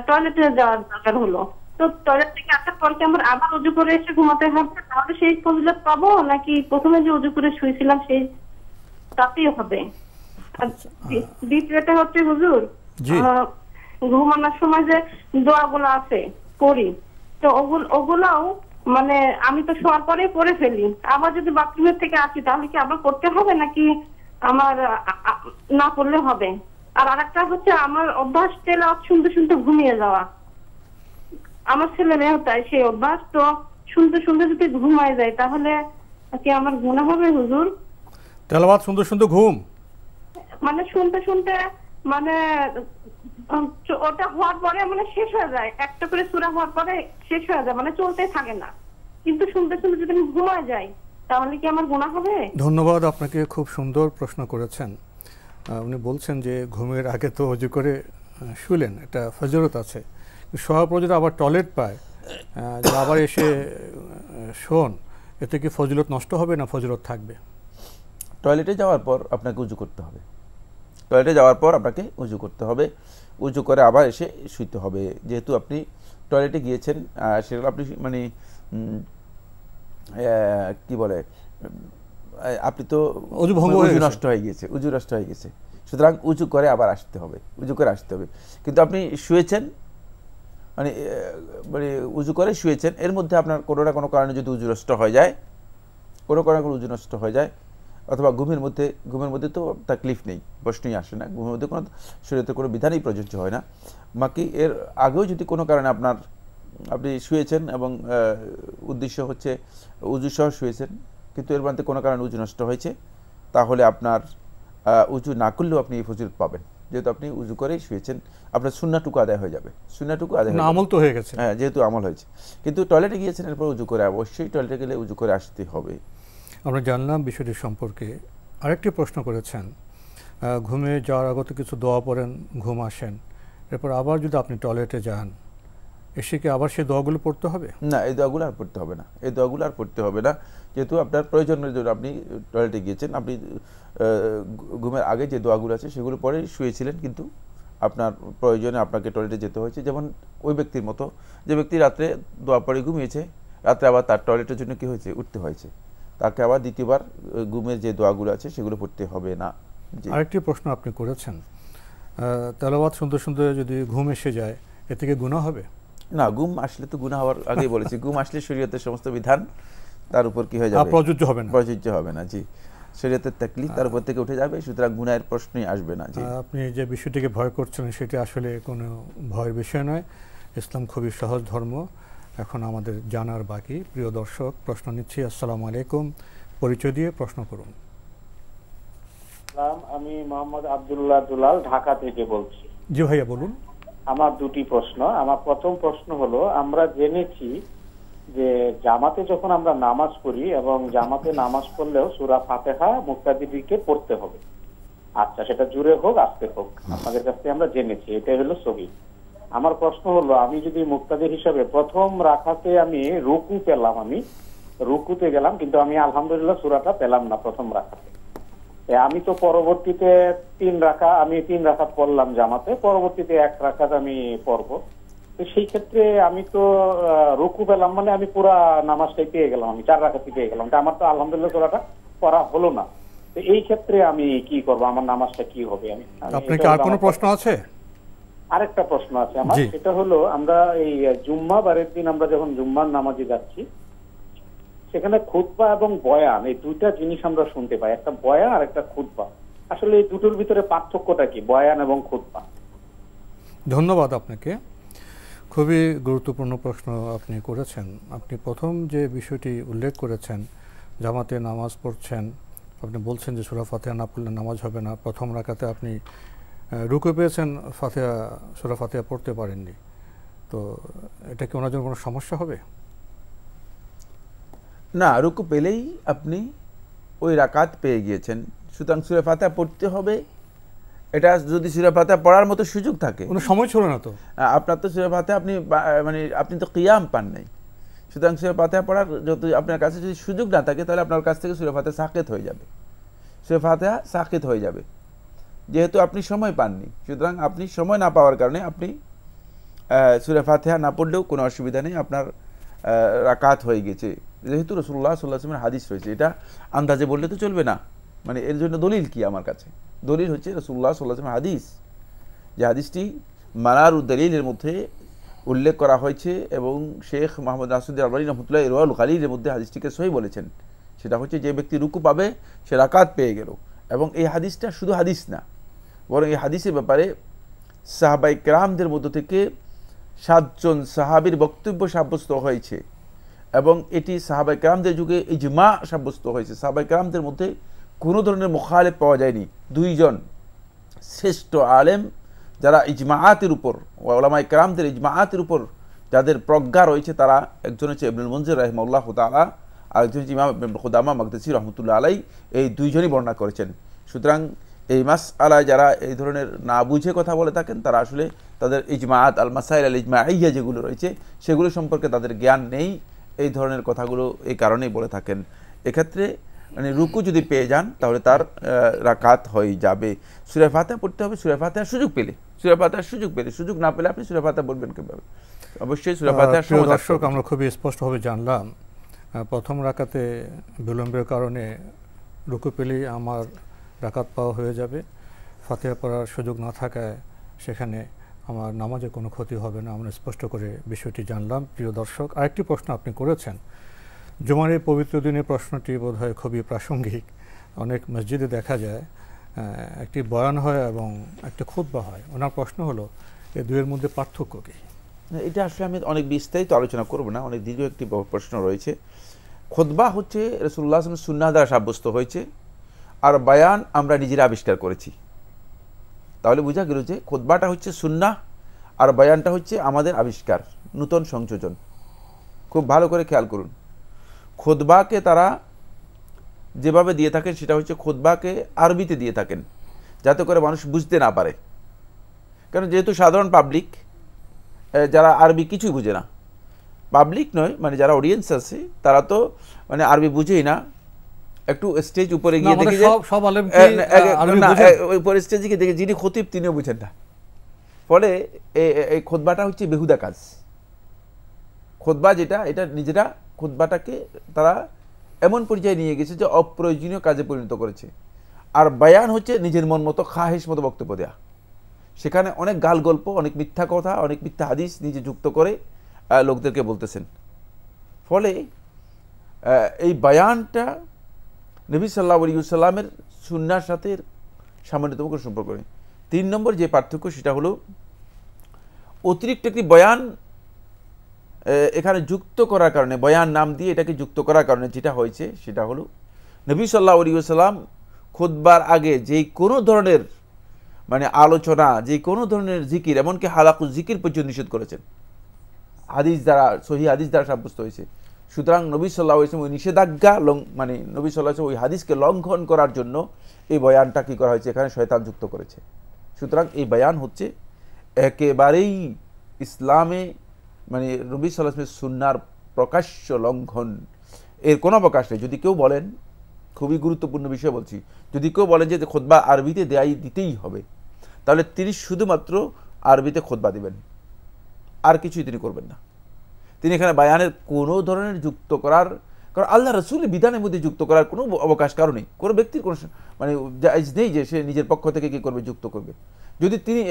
টয়লেটে যাওয়ার দরকার হলো, তো টয়লেট থেকে আসার পর কি আমার আবার ওযু করে এসে ঘুমাতে হবে? তাহলে সেই ফজিলত পাবো, নাকি প্রথমে যে ওযু করে শুয়েছিলাম সেই তাতেই হবে? দ্বিতীয়টা হচ্ছে হুজুর, ঘুমানোর সময় যে দোয়াগুলো আছে পড়ি, তো ওগুলাও মানে আমি তো শোয়ার পরেই পড়ে ফেলি, আবার যদি বাথরুমের থেকে আসি তাহলে কি আবার পড়তে হবে, নাকি আমার না পড়লে হবে? আর আরেকটা হচ্ছে আমার অভ্যাস তেলাওয়াত শুনতে শুনতে ঘুমিয়ে যাওয়া। আমার ছেলে মেয়েও তাই, সেই অভ্যাস। তো শুনতে শুনতে যদি ঘুমায় যায় তাহলে কি আমার গুনাহ হবে হুজুর? তেলাওয়াত শুনতে শুনতে ঘুম, মানে শুনতে শুনতে মানে ওটা হওয়ার পরে মানে শেষ হয়ে যায়, একটা করে সূরা হওয়ার পরে শেষ হয়ে যায়, মানে চলতে থাকে না, কিন্তু শুনতে শুনতে যদি আমি ঘুমায় যাই তাহলে কি আমার গুনাহ হবে? ধন্যবাদ আপনাকে, খুব সুন্দর প্রশ্ন করেছেন। উনি বলছেন যে ঘুমের আগে তো ওযু করে শুলেন, এটা ফজিলত আছে, শোয়ার পর যদি আবার টয়লেট পায়, আবার এসে শোন, এতে কি ফজিলত নষ্ট হবে না ফজিলত থাকবে? টয়লেটে যাওয়ার পর আপনাকে উযু করতে হবে, টয়লেটে যাওয়ার পর আপনাকে উযু করতে হবে, উযু করে আবার এসে শুইতে হবে। যেহেতু আপনি টয়লেটে গিয়েছেন, সেগুলো আপনি মানে কি বলে, আপনি তো উযু নষ্ট হয়ে গেছে, সুতরাং উযু করে আবার আসতে হবে, কিন্তু আপনি শুয়েছেন মানে উযু করে শুয়েছেন, এর মধ্যে আপনার কোনো না কোনো কারণে যদি উযু নষ্ট হয়ে যায়, অথবা ঘুমের মধ্যে তো তাকলিফ নেই, প্রশ্নই আসে না, ঘুমের মধ্যে কোনো শরীয়তের কোনো বিধানই প্রযোজ্য হয় না। বাকি এর আগেও যদি কোনো কারণে আপনি শুয়েছেন এবং উদ্দেশ্য হচ্ছে উযু সহ শুয়েছেন, কিন্তু এর মধ্যে কোনো কারণে উযু নষ্ট হয়েছে, তাহলে আপনার উযু না করলেও আপনি এই ফজিলত পাবেন। যেহেতু আপনি উজু করেই শুয়েছেন, আপনার সুন্নাটুকু আদায় হয়ে যাবে, সুন্নাটুকু আদায় হয়ে আমল তো হয়ে গেছে। হ্যাঁ, যেহেতু আমল হয়েছে, কিন্তু টয়লেটে গিয়েছেন এরপর উজু করে, অবশ্যই টয়লেটে গেলে উজু করে আসতে হবে। আমরা জানলাম বিষয়টি সম্পর্কে। আরেকটি প্রশ্ন করেছেন, ঘুমে যাওয়ার আগত কিছু দোয়া পড়েন, ঘুম আসেন, এরপর আবার যদি আপনি টয়লেটে যান, এসে কি আবার সেই দোয়াগুলো পড়তে হবে? না, এই দোয়াগুলো আর পড়তে হবে না, এই দোয়াগুলো আর পড়তে হবে না, যেহেতু আপনার প্রয়োজনের জন্য আপনি টয়লেটে গিয়েছেন। আপনি ঘুমের আগে যে দোয়াগুলো আছে সেগুলো পরে শুয়েছিলেন, কিন্তু আপনার প্রয়োজনে আপনাকে টয়লেটে যেতে হয়েছে। যেমন ওই ব্যক্তির মতো, যে ব্যক্তি রাত্রে দোয়া পড়ে ঘুমিয়েছে, রাত্রে আবার তার টয়লেটের জন্য কি হয়েছে, উঠতে হয়েছে, তাকে আবার দ্বিতীয়বার ঘুমের যে দোয়াগুলো আছে সেগুলো পড়তে হবে না। আরেকটি প্রশ্ন আপনি করেছেন, তেলাওয়াত শুনতে শুনতে যদি ঘুম এসে যায়, এ থেকে গুনাহ হবে? না, ঘুম আসলে তো গুনাহ হওয়ার আগেই বলেছি, ঘুম আসলে শরীয়তের সমস্ত বিধান তার উপর কি হয়ে যাবে, প্রযোজ্য হবে না, প্রযোজ্য হবে না। জি, শরীয়তের তাকলিফ তার উপর থেকে উঠে যাবে, সুতরাং গুনাহের প্রশ্নই আসবে না। জি, আপনি যে বিষয়টিকে ভয় করছেন সেটি আসলে কোনো ভয়ের বিষয় নয়। ইসলাম খুবই সহজ ধর্ম। এখন আমাদের জানার বাকি। প্রিয় দর্শক, প্রশ্ন নিচ্ছি। আসসালামু আলাইকুম, পরিচয় দিয়ে প্রশ্ন করুন। আমি মোহাম্মদ আব্দুল্লাহ দুলাল, ঢাকা থেকে বলছি। জি ভাইয়া, বলুন। আমার দুটি প্রশ্ন। আমার প্রথম প্রশ্ন হলো, আমরা জেনেছি যে জামাতে যখন আমরা নামাজ পড়ি এবং জামাতে নামাজ পড়লেও সূরা ফাতিহা মুক্তাদিকে পড়তে হবে। আচ্ছা, সেটা জোরে হোক আস্তে হোক, আপনাদের কাছ থেকে আমরা জেনেছি, এটাই হলো সহিহ। আমার প্রশ্ন হলো, আমি যদি মুক্তাদি হিসাবে প্রথম রাকাতে আমি রুকু পেলাম, আমি রুকুতে গেলাম, কিন্তু আমি আলহামদুলিল্লাহ সূরাটা পেলাম না প্রথম রাকাতে। আমি তো পরবর্তীতে আমি তিন রাকাত পড়লাম জামাতে, পরবর্তীতে এক রাকাত আমি পড়বো। তো সেই ক্ষেত্রে আমি তো রুকু পেলাম, মানে আমি পুরা নামাজটাই পেয়ে গেলাম, আমি 4 রাকাতই পেয়ে গেলাম, আমার তো আলহামদুলিল্লাহ সূরাটা পড়া হলো না। তো এই ক্ষেত্রে আমি কি করব, আমার নামাজটা কি হবে? আপনার কি আর কোনো প্রশ্ন আছে? আরেকটা প্রশ্ন আছে আমার, সেটা হলো, আমরা এই জুম্মা বারের দিন আমরা যখন জুম্মার নামাজে যাচ্ছি, সেখানে খুতবা এবং বয়ান, এই দুইটা জিনিস আমরা শুনতে পাই, একটা বয়ান আর একটা খুতবা। আসলে এই দুটোর ভিতরে পার্থক্যটা কি, বয়ান এবং খুতবা? ধন্যবাদ আপনাকে, খুবই গুরুত্বপূর্ণ প্রশ্ন আপনি করেছেন। আপনি প্রথম যে বিষয়টি উল্লেখ করেছেন, জামাতে নামাজ পড়ছেন, আপনি বলছেন যে সূরা ফাতিহা না পড়লে নামাজ হবে না। প্রথম রাকাতে আপনি রুকু পেয়েছেন, সূরা ফাতিহা পড়তে পারেননি, তো এটা কি ওনার জন্য কোনো সমস্যা হবে? না, রুকু পেলেই আপনি ওই রাকাত পেয়ে গিয়েছেন, সুতরাং সূরা ফাতিহা পড়তে হবে। এটা যদি সূরা ফাতিহা পড়ার মতো সুযোগ থাকে, কোনো সময় ছিল না তো আপনার, তো সূরা ফাতিহা আপনি তো কিয়াম পান নাই, সুতরাং সূরা ফাতিহা পড়ার যদি আপনার কাছে যদি সুযোগ না থাকে, তাহলে আপনার কাছ থেকে সূরা ফাতিহা সাকিত হয়ে যাবে, সূরা ফাতিহা সাকিত হয়ে যাবে, যেহেতু আপনি সময় পাননি। সুতরাং আপনি সময় না পাওয়ার কারণে আপনি সূরা ফাতিহা না পড়লেও কোনো অসুবিধা নেই, আপনার রাকাত হয়ে গেছে, যেহেতু রাসূলুল্লাহ সাল্লাল্লাহু আলাইহি ওয়াসাল্লামের হাদিস রয়েছে। এটা আন্দাজে বললে তো চলবে না, মানে এর জন্য দলিল কি আমার কাছে? দলিল হচ্ছে রাসূলুল্লাহ সাল্লাল্লাহু আলাইহি ওয়াসাল্লামের হাদিস, যে হাদিসটি মানারুদ দলিলের মধ্যে উল্লেখ করা হয়েছে, এবং শেখ মোহাম্মদ নাসিরুদ্দিন আলবানী রাহমাতুল্লাহ ইরওয়াউল গালিলের মধ্যে হাদিসটিকে সহিহ বলেছেন। সেটা হচ্ছে, যে ব্যক্তি রুকু পাবে সে রাকাত পেয়ে গেল। এবং এই হাদিসটা শুধু হাদিস না, বরং এই হাদিসের ব্যাপারে সাহাবায়ে কেরামদের মধ্য থেকে 7 জন সাহাবীর বক্তব্য সাব্যস্ত হয়েছে, এবং এটি সাহাবায়ে কেরামদের যুগে ইজমা সাব্যস্ত হয়েছে। সাহাবায়ে কেরামদের মধ্যে কোনো ধরনের মুখালিফ পাওয়া যায়নি। 2 জন শ্রেষ্ঠ আলেম, যারা ইজমাআতের উপর, উলামায়ে কেরামদের ইজমাআতের উপর যাদের প্রজ্ঞা রয়েছে, তারা একজন হচ্ছে ইবনুল মুনজির রাহিমাহুল্লাহ তাআলা, আর একজন হচ্ছে ইমাম ইবনে খুদামা মাকদিসি রাহমাতুল্লাহ আলাইহি, এই 2 জনই বর্ণনা করেছেন। সুতরাং এই মাসআলায় যারা এই ধরনের না বুঝে কথা বলে থাকেন, তারা আসলে তাদের ইজমাআত আল মাসাইল আল ইজমাইয়া যেগুলো রয়েছে সেগুলো সম্পর্কে তাদের জ্ঞান নেই, এই ধরনের কথাগুলো এই কারণেই বলে থাকেন। এক্ষেত্রে মানে রুকু যদি পেয়ে যান, তাহলে তার রাকাত হয়ে যাবে। সূরা ফাতিহা পড়তে হবে সূরা ফাতিহার সুযোগ পেলে, সূরা ফাতিহার সুযোগ পেলে, সুযোগ না পেলে আপনি সূরা ফাতিহা বলবেন কিভাবে? অবশ্যই সূরা ফাতিহার সময়। দর্শক, আমরা খুবই স্পষ্টভাবে জানলাম, প্রথম রাকাতে বিলম্বের কারণে রুকু পেলেই আমার রাকাত পাওয়া হয়ে যাবে, ফাতিহা পড়ার সুযোগ না থাকায় সেখানে আমার নামাজে কোনো ক্ষতি হবে না। আমরা স্পষ্ট করে বিষয়টি জানলাম। প্রিয় দর্শক, আরেকটি প্রশ্ন আপনি করেছেন, জুমার এই পবিত্র দিনে প্রশ্নটি বোধহয় খুবই প্রাসঙ্গিক। অনেক মসজিদে দেখা যায় একটি বয়ান হয় এবং একটি খুতবা হয়। ওনার প্রশ্ন হলো, এই দুয়ের মধ্যে পার্থক্য কী? এটা আসলে আমি অনেক বিস্তারিত আলোচনা করব না, অনেক দীর্ঘ একটি প্রশ্ন রয়েছে। খুতবা হচ্ছে রাসূলুল্লাহ সাল্লাল্লাহু আলাইহি ওয়াসাল্লাম সুন্নাহ দ্বারা সাব্যস্ত হয়েছে, আর বয়ান আমরা নিজেরা আবিষ্কার করেছি। তাহলে বোঝা গেল যে খুতবাটা হচ্ছে সুন্নাহ আর বয়ানটা হচ্ছে আমাদের আবিষ্কার, নূতন সংযোজন। খুব ভালো করে খেয়াল করুন, খুতবাকে তারা যেভাবে দিয়ে থাকেন সেটা হচ্ছে খুতবাকে আরবিতে দিয়ে থাকেন যাতে করে মানুষ বুঝতে না পারে, কারণ যেহেতু সাধারণ পাবলিক যারা আরবি কিছুই বুঝে না, পাবলিক নয় মানে যারা অডিয়েন্স আছে তারা তো মানে আরবি বুঝেই না, একটু স্টেজ উপরে গিয়ে দেখে যে উপরে স্টেজে গিয়ে দেখে যিনি খতিব তিনিও বুঝেন না, ফলে এই খুতবাটা হচ্ছে বেহুদা কাজ। খুতবা যেটা, এটা নিজেরা খুতবাটাকে তারা এমন পর্যায়ে নিয়ে গেছে যে অপ্রয়োজনীয় কাজে পরিণত করেছে। আর বয়ান হচ্ছে নিজের মন মতো খাহেশ মতো বক্তব্য দেয়া, সেখানে অনেক গাল গল্প, অনেক মিথ্যা কথা, অনেক মিথ্যা হাদিস নিজে যুক্ত করে লোকদেরকে বলতেছেন। ফলে এই বয়ানটা নবী সাল্লাল্লাহু আলাইহি ওয়াসাল্লামের সুন্নাহর সাথে সামান্যতম কোনো সম্পর্ক নেই। 3 নম্বর যে পার্থক্য সেটা হলো অতিরিক্ত একটি বয়ান এখানে যুক্ত করার কারণে, বয়ান নাম দিয়ে এটাকে যুক্ত করার কারণে যেটা হয়েছে সেটা হলো নবী সাল্লাল্লাহু আলাইহি ওয়াসাল্লাম খুতবার আগে যেই কোনো ধরনের মানে আলোচনা, যে কোনো ধরনের জিকির, এমনকি হালাকুল জিকির পর্যন্ত নিষেধ করেছেন, হাদিস দ্বারা, সহিহ হাদিস দ্বারা সাব্যস্ত হয়েছে। সুতরাং নবী সাল্লাল্লাহু আলাইহি ওয়াসাল্লাম ওই নিষেধাজ্ঞা মানে নবী সাল্লাল্লাহু আলাইহি ওয়াসাল্লাম ওই হাদিসকে লঙ্ঘন করার জন্য এই বয়ানটা কি করা হয়েছে, এখানে শয়তান যুক্ত করেছে। সুতরাং এই বয়ান হচ্ছে একেবারেই ইসলামে মানে নবী সাল্লাল্লাহু আলাইহি ওয়াসাল্লামের সুন্নাহর প্রকাশ্য লঙ্ঘন, এর কোনো অবকাশ নেই। যদি কেউ বলেন, খুবই গুরুত্বপূর্ণ বিষয় বলছি, যদি কেউ বলেন যে খুতবা আরবিতে দিতেই হবে, তাহলে তিনি শুধুমাত্র আরবিতে খুতবা দিবেন, আর কিছুই তিনি করবেন না। তিনি এখানে বায়ানের কোনো ধরনের যুক্ত করার, কারণ আল্লাহ রাসূলের বিধানের মধ্যে যুক্ত করার কোনো অবকাশ কারণেই, কোনো ব্যক্তির কোনো মানে জায়েজ নেই যে সে নিজের পক্ষ থেকে কি করবে, যুক্ত করবে। যদি তিনি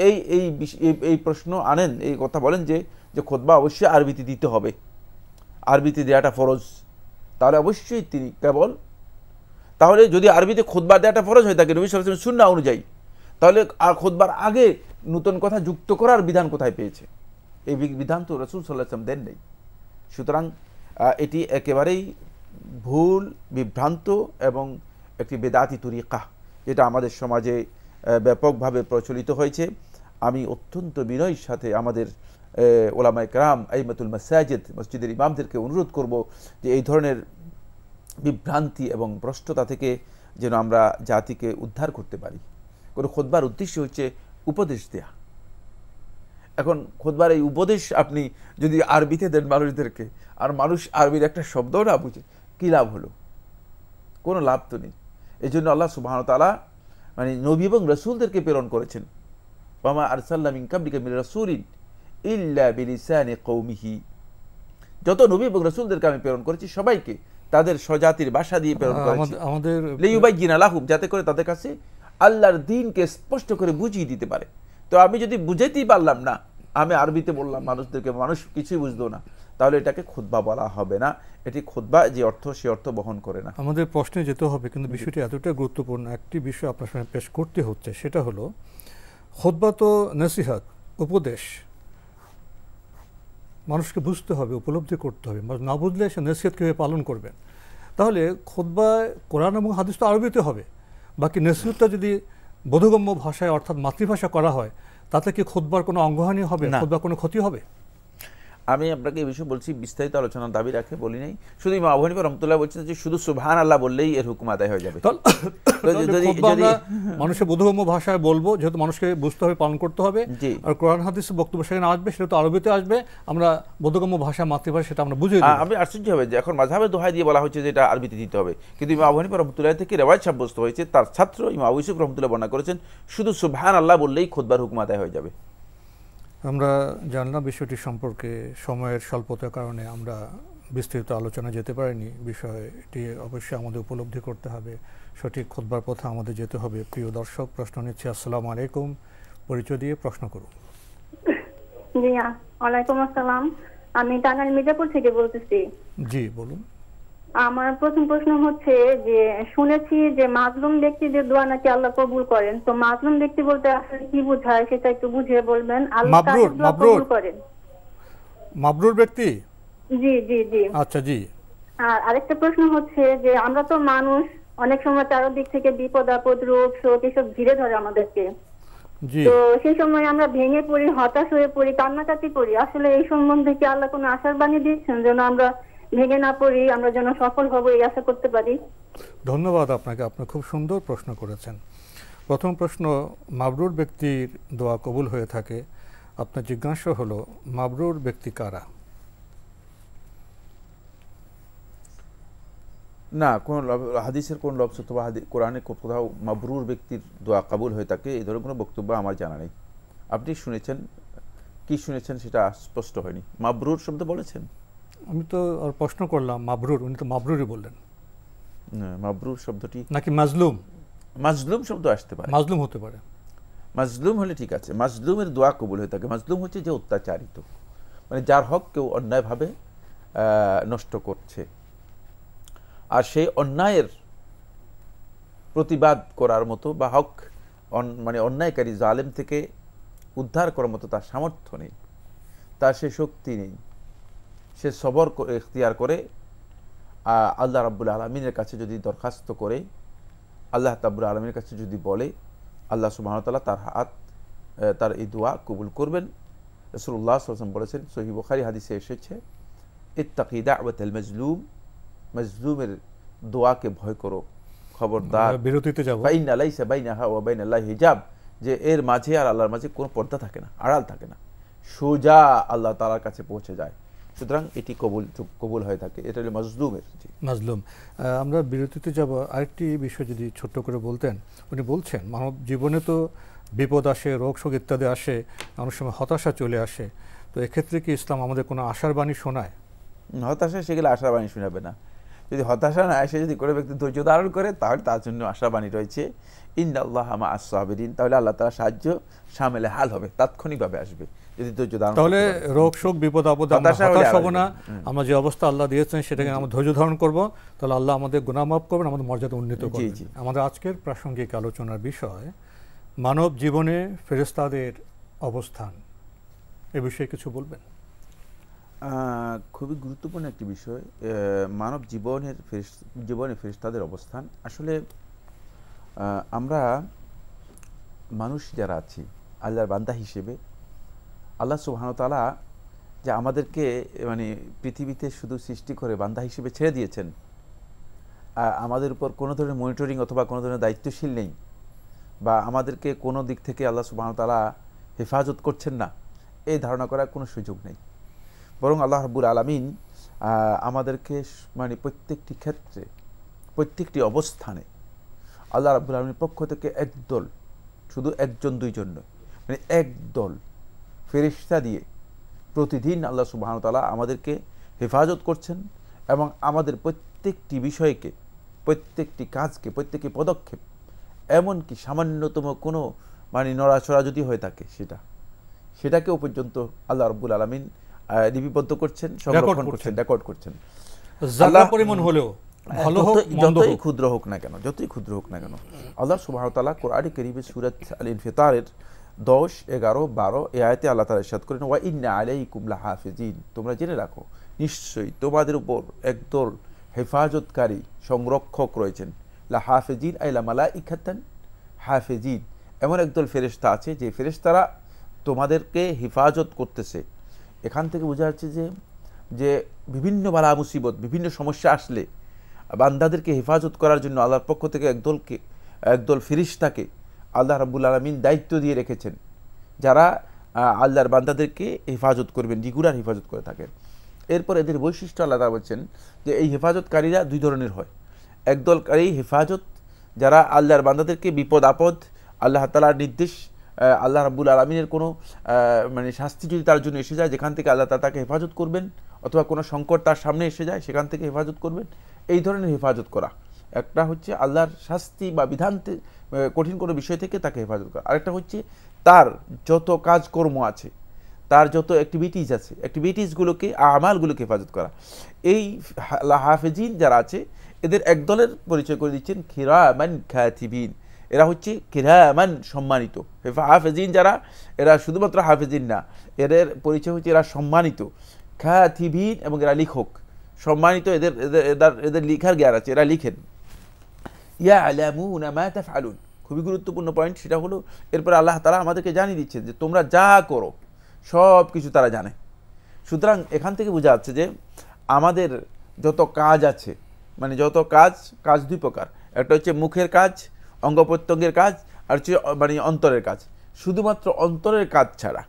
এই প্রশ্ন আনেন, এই কথা বলেন যে খুতবা অবশ্যই আরবিতে দিতে হবে, আরবিতে দেওয়াটা ফরজ, তাহলে অবশ্যই তিনি কেবল, তাহলে যদি আরবিতে খুতবা দেওয়াটা ফরজ হয়ে থাকে নবী সাল্লাল্লাহু আলাইহি ওয়াসাল্লাম সুন্নাহ অনুযায়ী, তাহলে আর খুতবার আগে নতুন কথা যুক্ত করার বিধান কোথায় পেয়েছে? এই বিধান তো রাসূল সাল্লাল্লাহু আলাইহি ওয়াসাল্লাম দেন নাই। সুতরাং এটি একেবারেই ভুল, বিভ্রান্ত এবং একটি বেদাতি তরিকা, যেটা আমাদের সমাজে ব্যাপকভাবে প্রচলিত হয়েছে। আমি অত্যন্ত বিনয়ের সাথে আমাদের ওলামায়ে কেরাম, আইমাতুল মাসাজিদ, মসজিদের ইমামদেরকে অনুরোধ করব যে এই ধরনের বিভ্রান্তি এবং ভ্রষ্টতা থেকে যেন আমরা জাতিকে উদ্ধার করতে পারি। কোনো খুতবার উদ্দেশ্য হচ্ছে উপদেশ দেয়া। এখন খুতবার এই উপদেশ আপনি যদি আরবিতে দেন মানুষদেরকে, আর মানুষ আরবির একটা শব্দও না বুঝে, কী লাভ হলো? কোনো লাভ তো নেই। এই জন্য আল্লাহ সুবহানাহু ওয়া তাআলা মানে নবী এবং রাসূলদেরকে প্রেরণ করেছেন, ওয়া মা আরসালনা মিন কাবলিকা মির রাসূলিন ইল্লা বিলিসানি কওমিহি। যত নবী এবং রাসূলদেরকে আমি প্রেরণ করেছি সবাইকে তাদের স্বজাতির ভাষা দিয়ে প্রেরণ করেছি, আমাদের লিইউবাইয়িনা লাহুম, যাতে করে তাদের কাছে আল্লাহর দ্বীনকে স্পষ্ট করে বুঝিয়ে দিতে পারে। তো আমি যদি বুঝাইতেই পারলাম না, আমি আরবিতে বললাম মানুষদেরকে, মানুষ কিছুই বুঝতো না, তাহলে এটাকে খুতবা বলা হবে না। এটি খুতবা যে অর্থ সে অর্থ বহন করে না। আমাদের প্রশ্নে যেতে হবে, কিন্তু বিষয়টি এতটা গুরুত্বপূর্ণ, একটি বিষয় আপনার সামনে পেশ করতে হচ্ছে, সেটা হলো খুতবা তো নসিহত, উপদেশ, মানুষকে বুঝতে হবে, উপলব্ধি করতে হবে, না বুঝলে সে নসিহত কীভাবে পালন করবেন? তাহলে খুতবায় কোরআন এবং হাদিস তো আরবিতে হবে, বাকি নসিহতটা যদি বোধগম্য ভাষায় অর্থাৎ মাতৃভাষা করা হয়, তাতে কি খুতবার কোনো অঙ্গহানি হবে, খুতবার কোনো ক্ষতি হবে? আমি আপনাকে এই বিষয়ে বলছি, বিস্তারিত আলোচনার দাবি রাখে বলি নাই। শুধু ইমাম আবু হানিফা রাহমাতুল্লাহ বলছেন যে শুধু সুবহানাল্লাহ বললেই এর হুকুম আদায় হয়ে যাবে। যদি মানুষের বোধগম্য ভাষায় বলবো, যেহেতু মানুষকে বুঝতে হবে, পালন করতে হবে, আর কোরআন হাদিস বক্তব্য সেখানে আসবে, সেটা তো আরবিতে আসবে, আমরা বোধগম্য ভাষা, মাতৃভাষা সেটা আমরা বুঝে দেব। আমি আশ্চর্য হবে যে এখন মাযহাবের দোহাই দিয়ে বলা হচ্ছে যে এটা আরবিতে দিতে হবে, কিন্তু ইমাম আবু হানিফা রাহমাতুল্লাহ থেকে রিওয়ায়াত সাব্যস্ত হয়েছে, তার ছাত্র ইমাম আবু ইউসুফ রাহমাতুল্লাহ বর্ণনা করেছেন শুধু সুবহানাল্লাহ বললেই খুতবার হুকুম আদায় হয়ে যাবে। আমরা জানলাম বিষয়টি সম্পর্কে, সময়ের স্বল্পতার কারণে আমরা বিস্তৃত আলোচনা যেতে পারিনি। বিষয়টি অবশ্যই আমাদের উপলব্ধি করতে হবে, সঠিক খুতবার পথে আমাদের যেতে হবে। প্রিয় দর্শক, প্রশ্ন নিচ্ছি। আসসালামু আলাইকুম, পরিচয় দিয়ে প্রশ্ন করুন। জি, ওয়ালাইকুম আসসালাম, আমি টাঙ্গাইল মির্জাপুর থেকে বলতেছি। জি বলুন। আমার প্রথম প্রশ্ন হচ্ছে যে শুনেছি যে মাজলুম ব্যক্তিদের দোয়া নাকি আল্লাহ কবুল করেন, তো মাজলুম ব্যক্তি বলতে আসলে কি বোঝায় সেটা একটু বুঝিয়ে বলবেন। আল্লাহ কবুল করেন মাবরুর ব্যক্তি? জি জি জি। আচ্ছা জি। আর আরেকটা প্রশ্ন হচ্ছে যে আমরা তো মানুষ, অনেক সময় চারদিক থেকে বিপদ আপদ, রোগ শোক এসব ঘিরে ধরে আমাদেরকে, তো সেই সময় আমরা ভেঙে পড়ি, হতাশ হয়ে পড়ি, কান্নাকাটি করি। আসলে এই সম্বন্ধে কি আল্লাহ কোনো আশার বাণী দিয়েছেন যেন আমরা ভেঙে না পড়ি, আমরা যেন সফল হব এই আশা করতে পারি? ধন্যবাদ আপনাকে, আপনি খুব সুন্দর প্রশ্ন করেছেন। প্রথম প্রশ্ন, মাবরুর ব্যক্তির দোয়া কবুল হয়ে থাকে, আপনার জিজ্ঞাসা হলো মাবরুর ব্যক্তি কারা? না, কোন হাদিসের কোন লফজ অথবা কোরআনে কোথাও মাবরুর ব্যক্তির দোয়া কবুল হয়ে থাকে এই ধরনের কোনো বক্তব্য আমার জানা নেই। আপনি শুনেছেন, কি শুনেছেন সেটা স্পষ্ট হয়নি। মাবরুর শব্দ বলেছেন? আমি তো আর প্রশ্ন করলাম মাবরুর, উনি তো মাবরুরই বললেন। মাবরুর শব্দটি নাকি মাজলুম? মাজলুম শব্দ আসতে পারে, মাজলুম হতে পারে। মাজলুম হলে ঠিক আছে, মাজলুমের দোয়া কবুল হয়ে থাকে। মাজলুম হচ্ছে যে অত্যাচারিত, মানে যার হক কেউ অন্যায়ভাবে নষ্ট করছে, আর সেই অন্যায়ের প্রতিবাদ করার মতো বা হক মানে অন্যায়কারী জালেম থেকে উদ্ধার করার মতো তার সামর্থ্য নেই, তার সে শক্তি নেই, সে সবর ইখতিয়ার করে আল্লাহ রাব্বুল আলামিনের কাছে যদি দরখাস্ত করে, আল্লাহ রাব্বুল আলামিনের কাছে যদি বলে, আল্লাহ সুবহানাহু ওয়া তাআলা তার হাত, তার এই দোয়া কবুল করবেন। রাসূলুল্লাহ সাল্লাল্লাহু আলাইহি ওয়াসাল্লাম বলেছেন, সহিহ বুখারী হাদিসে এসেছে, ইত্তাকি দাওয়াতাল মাজলুম, মাজলুমের দোয়াকে ভয় করো, খবরদার। বিরতিতে যাব। ফাইন্না লাইসা বাইনাহা ওয়া বাইনাল্লাহি হিজাব, যে এর মাঝে আর আল্লাহর মাঝে কোনো পর্দা থাকে না, আড়াল থাকে না, সোজা আল্লাহ তাআলার কাছে পৌঁছে যায়। সুতরাং এটি কবুল হয়ে থাকে। এটা হলো মাজলুমের। মাজলুম। আমরা বিরতিতে যাব। আরেকটি বিষয় যদি ছোট্ট করে বলতেন। উনি বলছেন মানব জীবনে তো বিপদ আসে, রোগ শোক ইত্যাদি আসে, অনেক সময় হতাশা চলে আসে, তো এক্ষেত্রে কি ইসলাম আমাদের কোনো আশার বাণী শোনায়? হতাশা সেগুলো আশার বাণী শোনাবে না। যদি হতাশা না আসে, যদি কোনো ব্যক্তি ধৈর্য ধারণ করে, তাহলে তার জন্য আশা বাণী রয়েছে, ইন্নাল্লাহা মা'আস সাবিরিন, তাহলে আল্লাহ তাআলা সাহায্য শামিলে হাল হবে, তাৎক্ষণিকভাবে আসবে যদি ধৈর্য ধারণ। তাহলে রোগ শোক বিপদ আপদ হতাশ হব না, আমরা যে অবস্থা আল্লাহ দিয়েছেন সেটাকে আমরা ধৈর্য ধারণ করব, তাহলে আল্লাহ আমাদের গুনাহ মাফ করবেন, আমাদের মর্যাদা উন্নীত করবেন। আমাদের আজকের প্রাসঙ্গিক আলোচনার বিষয় মানব জীবনে ফেরেশতাদের অবস্থান, এ বিষয়ে কিছু বলবেন? খুবই গুরুত্বপূর্ণ একটি বিষয়, মানব জীবনে ফেরেশতাদের অবস্থান। আসলে আমরা মানুষ যারা আছি আল্লাহর বান্দা হিসেবে, আল্লাহ সুবহানাহু ওয়া তাআলা যে আমাদেরকে মানে পৃথিবীতে শুধু সৃষ্টি করে বান্দা হিসেবে ছেড়ে দিয়েছেন, আমাদের উপর কোনো ধরনের মনিটরিং অথবা কোনো ধরনের দায়িত্বশীল নেই, বা আমাদেরকে কোনো দিক থেকে আল্লাহ সুবহানাহু ওয়া তাআলা হেফাজত করছেন না, এই ধারণা করার কোনো সুযোগ নেই। বরং আল্লাহ রাব্বুল আলামিন আমাদেরকে মানে প্রত্যেকটি ক্ষেত্রে, প্রত্যেকটি অবস্থানে আল্লাহ রাব্বুল আলামিনের পক্ষ থেকে একদল, শুধু একজন দুইজন নয়, মানে একদল ফেরেশতা দিয়ে প্রতিদিন আল্লাহ সুবহানাহু ওয়া তাআলা আমাদেরকে হেফাজত করছেন, এবং আমাদের প্রত্যেকটি বিষয়কে, প্রত্যেকটি কাজকে, প্রত্যেকটি পদক্ষেপ, এমনকি সামান্যতম কোনো মানে নড়াচড়া যদি হয়ে থাকে সেটাকেও পর্যন্ত আল্লাহ রাব্বুল আলামিন লিপিবদ্ধ করছেন, সংরক্ষণ করছেন, রেকর্ড করছেন। জায়গা পরিমাণ হলেও ভালো হোক মন্দ হোক, যতই ক্ষুদ্র হোক না কেন, যতই ক্ষুদ্র হোক না কেন, আল্লাহ সুবহানাহু ওয়া তাআলা কোরআনে কারীমে সূরাত আল-ইনফিতারের 10, 11, 12 এই আয়াতে আল্লাহ তাআলা ইরশাদ করেন, ওয়া ইন্না আলাইকুম লাহাফিজিন, তোমরা জেনে রাখো নিশ্চয়ই তোমাদের উপর একদল হেফাজতকারী, সংরক্ষক রয়েছেন। লাহাফিজিন আই লা মালাইকাতান হাফিজিন, এমন একদল ফেরেশতা আছে যে ফেরেশতারা তোমাদেরকে হেফাজত করতেছে। এখান থেকে বোঝা যাচ্ছে যে বিভিন্ন বালা মুসিবত, বিভিন্ন সমস্যা আসলে বান্দাদেরকে হেফাজত করার জন্য আল্লাহর পক্ষ থেকে একদল ফেরেশতাকে আল্লাহ রাব্বুল আলামিন দায়িত্ব দিয়ে রেখেছেন, যারা আল্লাহর বান্দাদেরকে হেফাজত করবেন, রেগুলার হেফাজত করে থাকেন। এরপর এদের বৈশিষ্ট্য আল্লাহ তাআলা বলছেন যে এই হেফাজতকারীরা দুই ধরনের হয়। একদলকারী হেফাজত, যারা আল্লাহর বান্দাদেরকে বিপদ আপদ, আল্লাহ তাআলার নির্দেশ, আল্লাহ রাব্বুল আলামিনের কোনো মানে শাস্তি যদি তার জন্য এসে যায়, যেখান থেকে আল্লাহ তাআলা তাকে হেফাজত করবেন, অথবা কোনো সংকট তার সামনে এসে যায় সেখান থেকে হেফাজত করবেন, এই ধরনের হেফাজত করা। একটা হচ্ছে আল্লাহর শাস্তি বা বিধান, কঠিন কোনো বিষয় থেকে তাকে হেফাজত করা। আরেকটা হচ্ছে তার যত কাজকর্ম আছে, তার যত অ্যাক্টিভিটিস আছে, অ্যাক্টিভিটিসগুলোকে, আমালগুলোকে হেফাজত করা। এই হাফেজিন যারা আছে, এদের একদলের পরিচয় করে দিচ্ছেন কিরামান কাতিবিন, এরা হচ্ছে কিরামান সম্মানিত। হাফেজিন যারা, এরা শুধুমাত্র হাফেজিন না, এদের পরিচয় হচ্ছে এরা সম্মানিত, কাতিবিন, এবং এরা লিখক, সম্মানিত। এদের লিখার জ্ঞান আছে, এরা লিখেন। ইয়ালামুনা মা তাফআলুন, খুবই গুরুত্বপূর্ণ পয়েন্ট। সেটা হলো এরপরে আল্লাহ তাআলা আমাদেরকে জানিয়ে দিচ্ছেন যে তোমরা যা করো সব কিছু তারা জানে। সুতরাং এখান থেকে বোঝা যাচ্ছে যে আমাদের যত কাজ আছে, মানে যত কাজ দুই প্রকার, একটা হচ্ছে মুখের কাজ, অঙ্গ প্রত্যঙ্গের কাজ, আর হচ্ছে মানে অন্তরের কাজ। শুধুমাত্র অন্তরের কাজ ছাড়া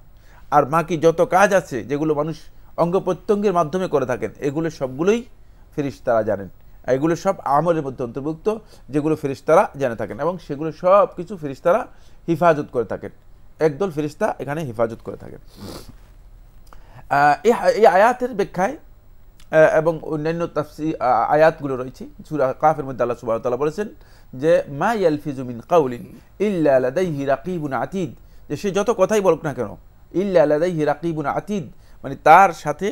আর বাকি যত কাজ আছে যেগুলো মানুষ অঙ্গ প্রত্যঙ্গের মাধ্যমে করে থাকেন, এগুলো সবগুলোই ফেরেশতারা জানেন। এগুলো সব আমলের মধ্যে অন্তর্ভুক্ত যেগুলো ফেরেশতারা জেনে থাকেন, এবং সেগুলো সব কিছু ফেরেশতারা হিফাজত করে থাকেন। একদল ফেরেশতা এখানে হিফাজত করে থাকেন। এই আয়াতের ব্যাখ্যায় এবং অন্যান্য তাফসীর আয়াতগুলো রয়েছে। সূরা কাফের মধ্যে আল্লাহ সুবহানাহু ওয়া তাআলা বলেছেন যে মা ইয়ালফিজু মিন কাউলিন ইল্লা লাদাইহি রাকিবুন আতীদ, যে সে যত কথাই বলুক না কেন, ইল্লা লাদাইহি রাকিবুন আতীদ, মানে তার সাথে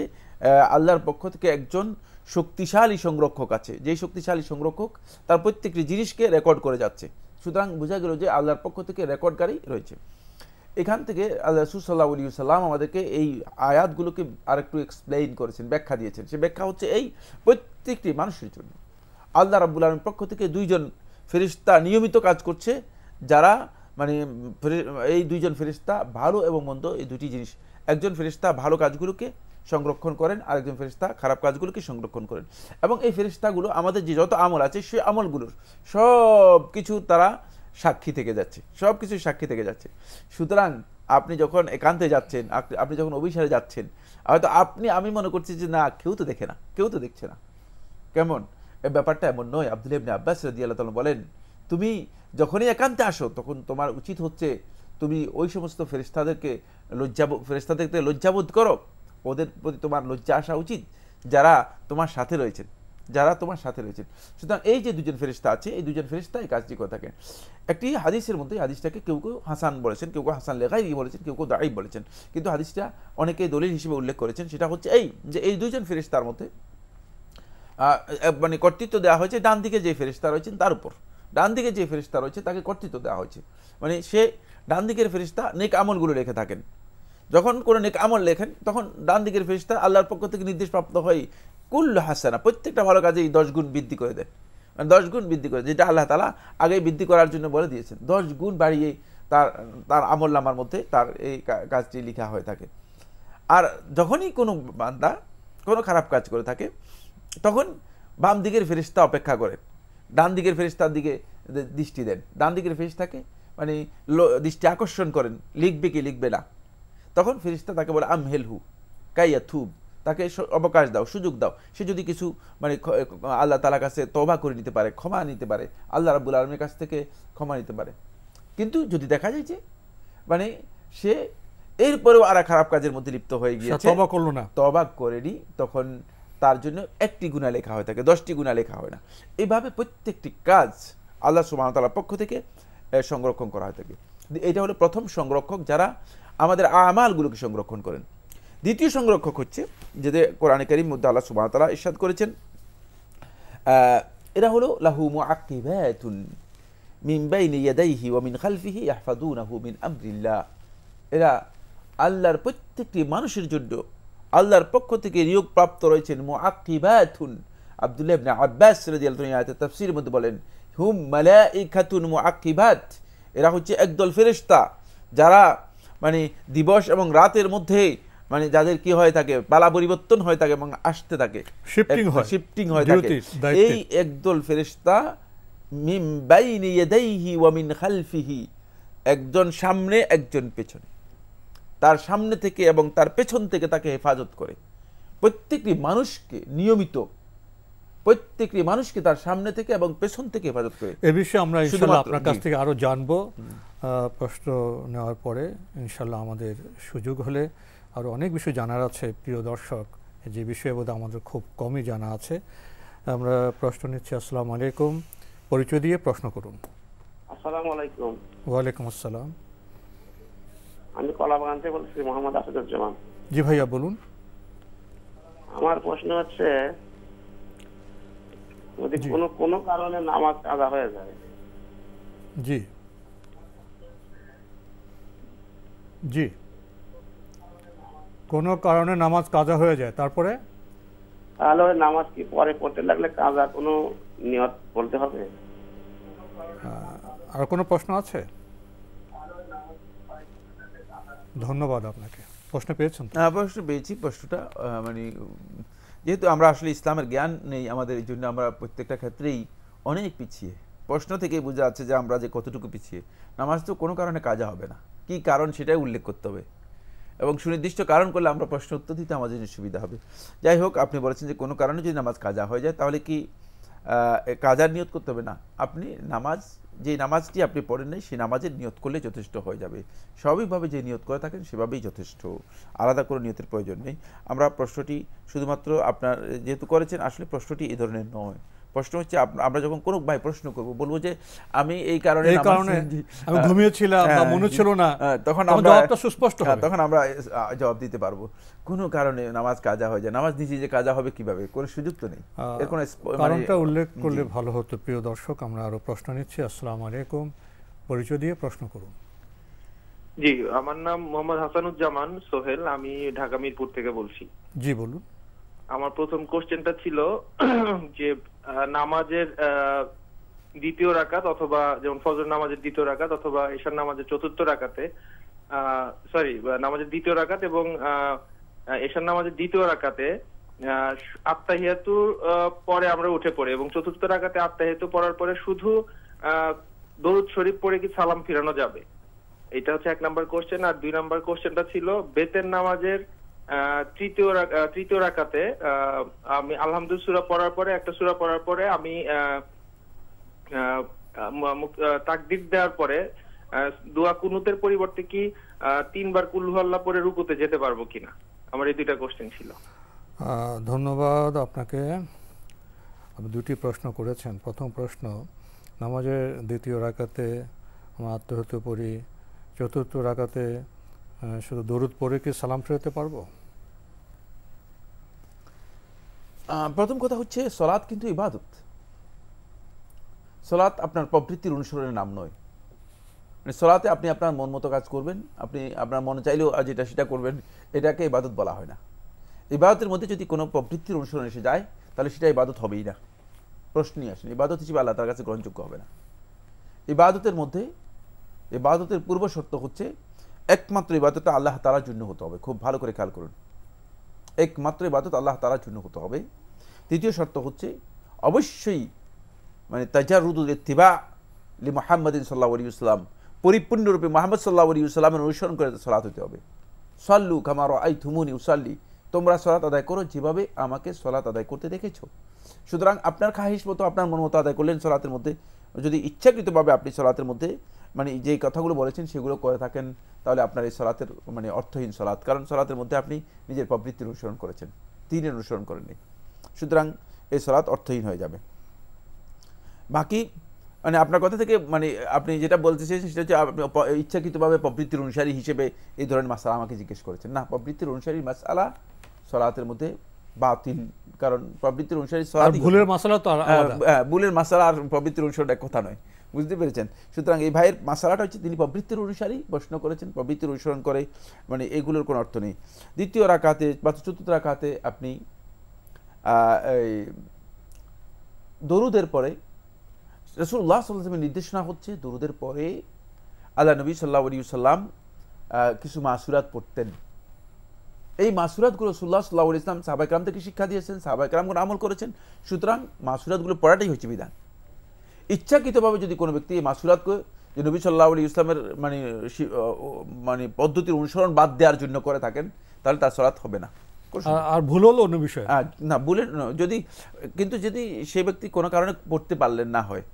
আল্লাহর পক্ষ থেকে একজন শক্তিশালী সংরক্ষক আছে, যেই শক্তিশালী সংরক্ষক তার প্রত্যেকটি জিনিসকে রেকর্ড করে যাচ্ছে। সুতরাং বোঝা গেল যে আল্লাহর পক্ষ থেকে রেকর্ডকারী রয়েছে। এখান থেকে আল্লাহ রাসূল সাল্লাল্লাহু আলাইহি ওয়াসাল্লাম আমাদেরকে এই আয়াতগুলোকে আরেকটু এক্সপ্লেইন করেছেন, ব্যাখ্যা দিয়েছেন। সে ব্যাখ্যা হচ্ছে এই, প্রত্যেকটি মানুষের জন্য আল্লাহ রাব্বুল আলামিনের পক্ষ থেকে দুইজন ফেরেশতা নিয়মিত কাজ করছে, যারা মানে এই দুইজন ফেরেশতা ভালো এবং মন্দ এই দুটি জিনিস, একজন ফেরেশতা ভালো কাজগুলোকে সংরক্ষণ করেন, আরেকজন ফেরেশতা খারাপ কাজগুলোকে সংরক্ষণ করেন। এবং এই ফেরেশতাগুলো আমাদের যে যত আমল আছে সেই আমলগুলোর সব কিছু তারা সাক্ষী থেকে যাচ্ছে, সব কিছু সাক্ষী থেকে যাচ্ছে। সুতরাং আপনি যখন একান্তে যাচ্ছেন, আপনি যখন অভিসারে যাচ্ছেন, হয়তো আমি মনে করছি যে না কেউ তো দেখে না, কেউ তো দেখছে না, কেমন এই ব্যাপারটা এমন নয়। আব্দুল্লাহ ইবনে আব্বাস রাদিয়াল্লাহু তাআলা বলেন, তুমি যখনই একান্তে আসো তখন তোমার উচিত হচ্ছে তুমি ওই সমস্ত ফেরেশতাদেরকে ফেরেশতাদেরকে লজ্জাবোধ করো, ওদের প্রতি তোমার লজ্জা আসা উচিত যারা তোমার সাথে রয়েছেন, যারা তোমার সাথে রয়েছেন। সুতরাং এই যে দুজন ফেরেশতা আছে, এই দুজন ফেরেশতা এই কাজটি করে থাকেন। একটি হাদিসের মধ্যে, হাদিসটাকে কেউ কেউ হাসান বলেছেন, কেউ কেউ হাসান লেগাই বলেছেন, কেউ কেউ দাঈফ বলেছেন, কিন্তু হাদিসটা অনেকে দলিল হিসেবে উল্লেখ করেছেন। সেটা হচ্ছে এই যে এই দুজন ফেরেশতার মধ্যে মানে কর্তৃত্ব দেওয়া হয়েছে ডান দিকে যে ফেরেশতা রয়েছেন তার উপর। ডান দিকে যে ফেরেশতা রয়েছে তাকে কর্তৃত্ব দেওয়া হয়েছে, মানে সে ডান দিকের ফেরেশতা নেক আমলগুলো রেখে থাকেন। যখন কোনো নেক আমল লেখেন তখন ডান দিকের ফেরেশতা আল্লাহর পক্ষ থেকে নির্দেশপ্রাপ্ত হয় কুল্লু হাসানা, প্রত্যেকটা ভালো কাজেই 10 গুণ বৃদ্ধি করে দেয়, মানে 10 গুণ বৃদ্ধি করে, যেটা আল্লাহ তাআলা আগেই বৃদ্ধি করার জন্য বলে দিয়েছেন। 10 গুণ বাড়িয়ে তার আমল নামার মধ্যে তার এই কাজটি লেখা হয়ে থাকে। আর যখনই কোনো বান্দা কোনো খারাপ কাজ করে থাকে তখন বাম দিকের ফেরেশতা অপেক্ষা করেন, ডান দিকের ফেরেশতার দিকে দৃষ্টি দেন, ডান দিকের ফেরেশতাকে মানে দৃষ্টি আকর্ষণ করেন লিখবে কি লিখবে না। তখন ফেরেশতা তাকে বলে আমহেলহু কাইয়া থুব, তাকে অবকাশ দাও, সুযোগ দাও, সে যদি কিছু মানে আল্লাহ তাআলার কাছে তওবা করে নিতে পারে, ক্ষমা নিতে পারে, আল্লাহ রাব্বুল আলামিনের কাছ থেকে ক্ষমা নিতে পারে। কিন্তু যদি দেখা যায় যে মানে সে এরপরেও আর খারাপ কাজের মধ্যে লিপ্ত হয়ে গিয়েছে, তওবা করলো না, তওবা করেনি, তখন তার জন্য একটি গুনাহ লেখা হয়ে থাকে, 10টি গুনাহ লেখা হয় না। এইভাবে প্রত্যেকটি কাজ আল্লাহ সুবহানাহু ওয়া তাআলার পক্ষ থেকে সংরক্ষণ করা হয়ে থাকে। এটা হলো প্রথম সংরক্ষক, যারা আমাদের আমালগুলোকে সংরক্ষণ করেন। দ্বিতীয় সংরক্ষক হচ্ছে যেটা কোরআনে কারীম মধ্যে আল্লাহ সুবহানাহু ওয়া তাআলা ইরশাদ করেছেন, এরা হলো লাহু মুআক্কিবাতুন মিন বাইনি ইয়াদাইহি ওয়া মিন খালফিহি ইয়াহফাযুনাহু মিন আমরিল্লাহ। এরা আল্লাহর প্রত্যেকটি মানুষের জন্য আল্লাহর পক্ষ থেকে নিয়োগপ্রাপ্ত রয়েছেন মুআক্কিবাতুন। আব্দুল্লাহ ইবনে আব্বাস রাদিয়াল্লাহু আনহু আয়াতের তাফসীরের মধ্যে বলেন হুম মালাইকাতুন মুআক্কিবাত, এরা হচ্ছে একদল ফেরেশতা যারা মানে দিবস এবং রাতের মধ্যে মানে যাদের কি হয়ে থাকে, পালা পরিবর্তন হয়ে থাকে এবং আসতে থাকে, শিফটিং হয়ে থাকে। এই একদল ফেরেশতা মিন বাইনি ইয়াদাইহি ওয়া মিন খালফিহি, একজন সামনে একজন পেছনে, তার সামনে থেকে এবং তার পেছন থেকে তাকে হেফাজত করে। প্রত্যেকটি মানুষকে নিয়মিত প্রত্যেকটি মানুষকে তার সামনে থেকে এবং পেছন থেকে হেফাজত করে। এই বিষয়ে আমরা ইনশাআল্লাহ আপনার কাছ থেকে আরো জানবো প্রশ্ন নেওয়ার পরে ইনশাআল্লাহ। আমাদের সুযোগ হলে আরো অনেক বিষয় জানার আছে প্রিয় দর্শক, যে বিষয়ে বোধহয় আমাদের খুব কমই জানা আছে। আমরা প্রশ্ন নিচ্ছি। আসসালামু আলাইকুম, পরিচয় দিয়ে প্রশ্ন করুন। আসসালামু আলাইকুম। ওয়ালাইকুম আসসালাম। আমি কলাবাগান থেকে বলছি, মোহাম্মদ আসাদুজ্জামান। জি ভাইয়া বলুন। আমার প্রশ্ন হচ্ছে যদি কোনো কারণে নামাজ কাজা হয়ে যায়, জি জি কোনো কারণে নামাজ কাজা হয়ে যায়, তারপরে তাহলে ওই নামাজ কি পরে পড়তে লাগলে কাজা কোনো নিয়ত বলতে হবে? আর কোনো প্রশ্ন আছে? ধন্যবাদ আপনাকে। প্রশ্ন পেয়েছেন? প্রশ্ন পেয়েছি। প্রশ্নটা মানে যেহেতু আমরা আসলে ইসলামের জ্ঞান নেই আমাদের, এই জন্য আমরা প্রত্যেকটা ক্ষেত্রেই অনেক পিছিয়ে। প্রশ্ন থেকেই বোঝা যাচ্ছে যে আমরা যে কতটুকু পিছিয়ে। নামাজ তো কোনো কারণে কাজা হবে না, কি কারণ সেটাই উল্লেখ করতে হবে এবং সুনির্দিষ্ট কারণ করলে আমরা প্রশ্ন উত্তর দিতে আমাদের জন্য সুবিধা হবে। যাই হোক, আপনি বলেছেন যে কোনো কারণে যদি নামাজ কাজা হয়ে যায় তাহলে কি কাজার নিয়ত করতে হবে না? আপনি নামাজ, যে নামাজটি আপনি পড়েন নাই সেই নামাজের নিয়ত করলে যথেষ্ট হয়ে যাবে। স্বাভাবিকভাবে যে নিয়ত করে থাকেন সেভাবেই যথেষ্ট, আলাদা করে নিয়তের প্রয়োজন নেই। আমরা প্রশ্নটি শুধুমাত্র আপনার যেহেতু করেছেন, আসলে প্রশ্নটি এই ধরনের নয়। প্রশ্ন হচ্ছে আমরা যখন কোনো ভাই প্রশ্ন করব, বলবো যে আমি এই কারণে আমি ঘুমিয়েছিলাম বা মনে ছিল না, তখন জবাবটা সুস্পষ্ট হবে, তখন আমরা জবাব দিতে পারবো। কোনো কারণে নামাজ কাজা হয়ে যায়, নামাজ নিজে যে কাজা হবে কিভাবে, কোনো সুযোগ তো নেই। এর কোনো কারণটা উল্লেখ করলে ভালো হতো। প্রিয় দর্শক, আমরা আরো প্রশ্ন নিচ্ছি। আসসালামু আলাইকুম, পরিচয় দিয়ে প্রশ্ন করুন। জি, আমার নাম মোহাম্মদ হাসানুজ্জামান সোহেল, আমি ঢাকা মিরপুর থেকে বলছি। জি বলুন। আমার প্রথম কোশ্চেনটা ছিল যে নামাজের দ্বিতীয় রাকাত অথবা যেমন ফজর নামাজের দ্বিতীয় রাকাত অথবা এশার নামাজের চতুর্থ রাকাতে, নামাজের দ্বিতীয় রাকাত এবং এশার নামাজের দ্বিতীয় রাকাতে আত্তাহিয়াতুর পরে আমরা উঠে পড়ি এবং চতুর্থ রাকাতে আত্তাহিয়াতু পড়ার পরে শুধু দরুদ শরীফ পড়ে কি সালাম ফিরানো যাবে? এটা হচ্ছে 1 নাম্বার কোশ্চেন। আর 2 নাম্বার কোশ্চেনটা ছিল বেতের নামাজের তৃতীয় রাকাতে আমি আলহামদুলিল্লাহ সূরা পড়ার পরে, একটা সূরা পড়ার পরে আমি তাকবীর দেওয়ার পরে দোয়া কুনুতের পরিবর্তে কি 3 বার কুল হুয়াল্লাহ পড়ে রুকুতে যেতে পারবো কিনা? আমার এই 2টা কোশ্চেন ছিল। ধন্যবাদ আপনাকে। আপনি 2টি প্রশ্ন করেছেন। প্রথম প্রশ্ন, নামাজের দ্বিতীয় রাকাতে আমরা আত্তাহিয়াতু পড়ি, চতুর্থ রাকাতে শুধু দরুদ পড়ে কি সালাম ফেরাতে পারবো? প্রথম কথা হচ্ছে, সালাত কিন্তু ইবাদত। সালাত আপনার প্রবৃত্তির অনুসরণের নাম নয়। মানে সালাতে আপনি আপনার মন মতো কাজ করবেন, আপনি আপনার মনে চাইলেও যেটা সেটা করবেন, এটাকে ইবাদত বলা হয় না। ইবাদতের মধ্যে যদি কোনো প্রবৃত্তির অনুসরণ এসে যায় তাহলে সেটা ইবাদত হবেই না, প্রশ্নই আসেনি। ইবাদত হিসেবে আল্লাহ তার কাছে গ্রহণযোগ্য হবে না। ইবাদতের মধ্যে ইবাদতের পূর্ব শর্ত হচ্ছে একমাত্র ইবাদতটা আল্লাহ তাআলার জন্য হতে হবে। খুব ভালো করে খেয়াল করুন, একমাত্র ইবাদত আল্লাহ তাআলার জন্য হতে হবে। দ্বিতীয় শর্ত হচ্ছে অবশ্যই মানে তাজাররুদুল ইত্তিবা লি মুহাম্মাদিন সাল্লাল্লাহু আলাইহি ওয়াসাল্লাম, পরিপূর্ণরূপে মুহাম্মদ সাল্লাল্লাহু আলাইহি ওয়াসাল্লামের অনুসরণ করে সালাত হতে হবে। সাল্লু কামা রাআইতুমুনি উসাল্লি, তোমরা সালাত আদায় করো যেভাবে আমাকে সালাত আদায় করতে দেখেছো। সুতরাং আপনার খাহিশ মতো, আপনার মন মতো আদায় করলেন সালাতের মধ্যে। যদি ইচ্ছাকৃতভাবে আপনি সালাতের মধ্যে মানে যে কথাগুলো বলেছেন সেগুলো করে থাকেন, তাহলে আপনার এই সালাতের মানে অর্থহীন সালাত। কারণ সালাতের মধ্যে আপনি নিজের প্রবৃত্তির অনুসরণ করেছেন, দ্বীনের অনুসরণ করেননি। সুতরাং এই সালাত অর্থহীন হয়ে যাবে। বাকি মানে আপনার কথা থেকে মানে আপনি যেটা বলতে চেয়েছেন সেটা হচ্ছে আপনি ইচ্ছাকৃতভাবে প্রবৃত্তির অনুসারী হিসেবে এই ধরনের মাসআলা আমাকে জিজ্ঞেস করেছেন। না, প্রবৃত্তির অনুসারী মাসআলা সালাতের মধ্যে বাতিল, কারণ প্রবৃত্তির অনুসারী সালাত ভুলের মাসআলা তো ভুলের মাসআলা আর প্রবৃত্তির অনুসরণ এক কথা নয়, বুঝতে পেরেছেন? সুতরাং এই ভাইয়ের মাসআলাটা হচ্ছে তিনি প্রবৃত্তির অনুসারী প্রশ্ন করেছেন, প্রবৃত্তির অনুসরণ করে মানে এগুলোর কোনো অর্থ নেই। দ্বিতীয় রাকাতে বা চতুর্থ রাকাতে আপনি এই দরুদের পরে রাসূলুল্লাহ সাল্লাল্লাহু আলাইহি ওয়াসাল্লামের নির্দেশনা হচ্ছে দরুদের পরে আল্লাহ নবী সাল্লাল্লাহু আলাইহি ওয়াসাল্লাম কিছু মাসুরাত পড়তেন। এই মাসুরাতগুলো রাসূলুল্লাহ সাল্লাল্লাহু আলাইহি ওয়াসাল্লাম সাহাবায়ে কেরাম থেকে শিক্ষা দিয়েছেন, সাহাবায়ে কেরামগণ আমল করেছেন। সুতরাং মাসুরাতগুলো পড়াটাই হচ্ছে বিধান। ইচ্ছাকৃতভাবে যদি কোনো ব্যক্তি এই মাসুরাতকে যে নবী সাল্লাল্লাহু আলাইহি ওয়াসাল্লামের মানে পদ্ধতির অনুসরণ বাদ দেওয়ার জন্য করে থাকেন, তাহলে তার সালাত হবে না। আর ভুল হলো অন্য বিষয় না, ভুলের যদি কিন্তু যদি সেই ব্যক্তি কোনো কারণে পড়তে পারলেন না হয়,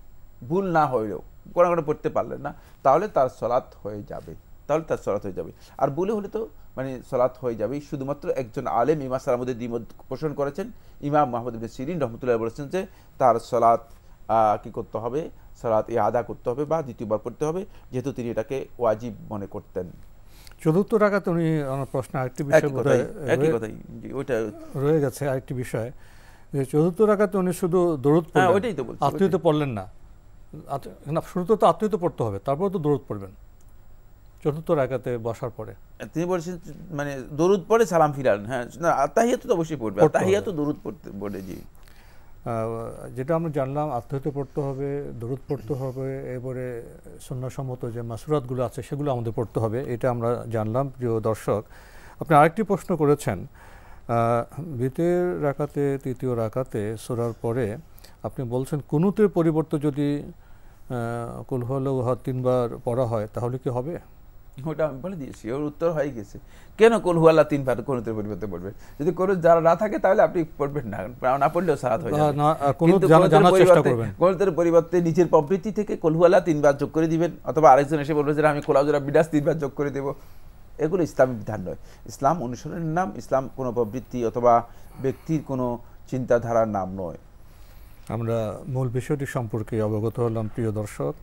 ভুল না হইলেও কোনো কারণে পড়তে পারলেন না, তাহলে তার সালাত হয়ে যাবে, তাহলে তার সালাত হয়ে যাবে। আর ভুলে হলে তো মানে সালাত হয়ে যাবে। শুধুমাত্র একজন আলেম এই মাসআলার মধ্যে দ্বিমত পোষণ করেছেন। ইমাম মুহাম্মদ ইবনে সিরিন রাহমাতুল্লাহ বলেছেন যে তার সালাত কি করতে হবে, সালাত আদা করতে হবে বা দ্বিতীয়বার পড়তে হবে, যেহেতু তিনি এটাকে ওয়াজিব মনে করতেন। চতুর্থ রাকাতে উনি আমার প্রশ্ন আরেকটি বিষয় ওইটা রয়ে গেছে, আরেকটি বিষয় যে চতুর্থ রাকাতে উনি শুধু দরুদ পড়লেন, ওইটাই তো বলছি, আত্মীয়তা পড়লেন না। শুরুতে তো আত্মীয়তা পড়তে হবে, তারপর তো দরুদ পড়বেন চতুর্থ রাকাতে বসার পরে। তিনি বলেছেন মানে দরুদ পড়ে সালাম ফিরান। হ্যাঁ, না তাহিয়াতু তো অবশ্যই পড়বে, তাহিয়াতু দরুদ পড়তে জি। যেটা আমরা জানলাম আত্মহত্যা পড়তে হবে, দরুদ পড়তে হবে, এবারে সুন্নাহসম্মত যে মাসুরাতগুলো আছে সেগুলো আমাদের পড়তে হবে, এটা আমরা জানলাম। প্রিয় দর্শক, আপনি আরেকটি প্রশ্ন করেছেন, বিতের রাকাতে, তৃতীয় রাকাতে সূরার পরে আপনি বলছেন কুনুতের পরিবর্তে যদি কুল হুয়াল্লাহু আহাদ 3 বার পড়া হয় তাহলে কি হবে? ওটা আমি বলে দিয়েছি, ওর উত্তর হয়ে গেছে। কেন কুল হুয়াল্লাহ 3 বার কুনুতের পরিবর্তে পড়বেন? যদি কুনুত যারা না থাকে তাহলে আপনি পড়বেন না, না পড়লেও সালাত হয়ে যাবে। কুনুত জানার চেষ্টা করবেন। কুনুতের পরিবর্তে নিজের প্রবৃত্তি থেকে কুল হুয়াল্লাহ 3 বার যোগ করে দিবেন, অথবা আরেকজন এসে বলবে যে আমি কুল আউযু বিনাশ 3 বার যোগ করে দেব। এগুলো ইসলামী বিধান নয়, ইসলাম অনুসরণের নাম। ইসলাম কোনো প্রবৃত্তি অথবা ব্যক্তির কোনো চিন্তাধারার নাম নয়। আমরা মূল বিষয়টি সম্পর্কে অবগত হলাম। প্রিয় দর্শক,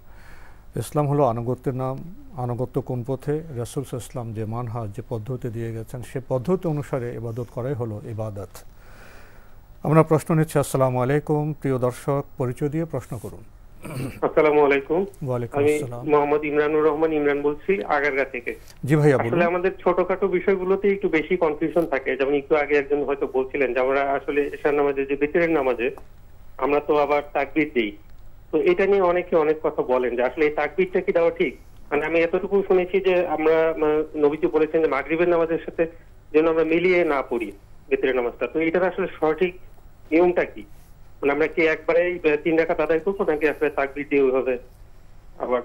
ইসলাম হলো আনুগত্যের নাম। আনুগত্য কোন পথে? রাসূল সাল্লাল্লাহু আলাইহি ওয়াসাল্লাম যে মানহাজ, যে পদ্ধতি দিয়ে গেছেন, সে পদ্ধতি অনুসারে ইবাদত করাই হলো ইবাদত। আমরা প্রশ্ন নিচ্ছি। আসসালামু আলাইকুম। প্রিয় দর্শক, পরিচয় দিয়ে প্রশ্ন করুন। আসসালামু আলাইকুম। ওয়ালাইকুম আমি আসসালাম। মোহাম্মদ ইমরানুর রহমান, ইমরান বলছি আগারগা থেকে। জি ভাইয়া বলুন। আসলে আমাদের ছোটখাটো বিষয়গুলোতে একটু বেশি কনফিউশন থাকে। যেমন একটু আগে একজন হয়তো বলছিলেন যে আমরা আসলে এশার নামাজে, যে বিতরের নামাজে আমরা তো আবার তাকবীর দিই, তো এটা নিয়ে অনেকে অনেক কথা বলেন যে আসলে এই তাকবীরটা কি দেওয়া ঠিক? মানে আমি এতটুকু শুনেছি যে আমরা নবীজি বলেছেন যে মাগরিবের নামাজের সাথে যেন আমরা মিলিয়ে না পড়ি বিতরের নামাজটা। তো এটার আসলে সঠিক নিয়মটা কি? মানে আমরা কি একবারে 3 রাকাত আদায় করবো, নাকি আসলে তাকবীর দিয়ে ওইভাবে আবার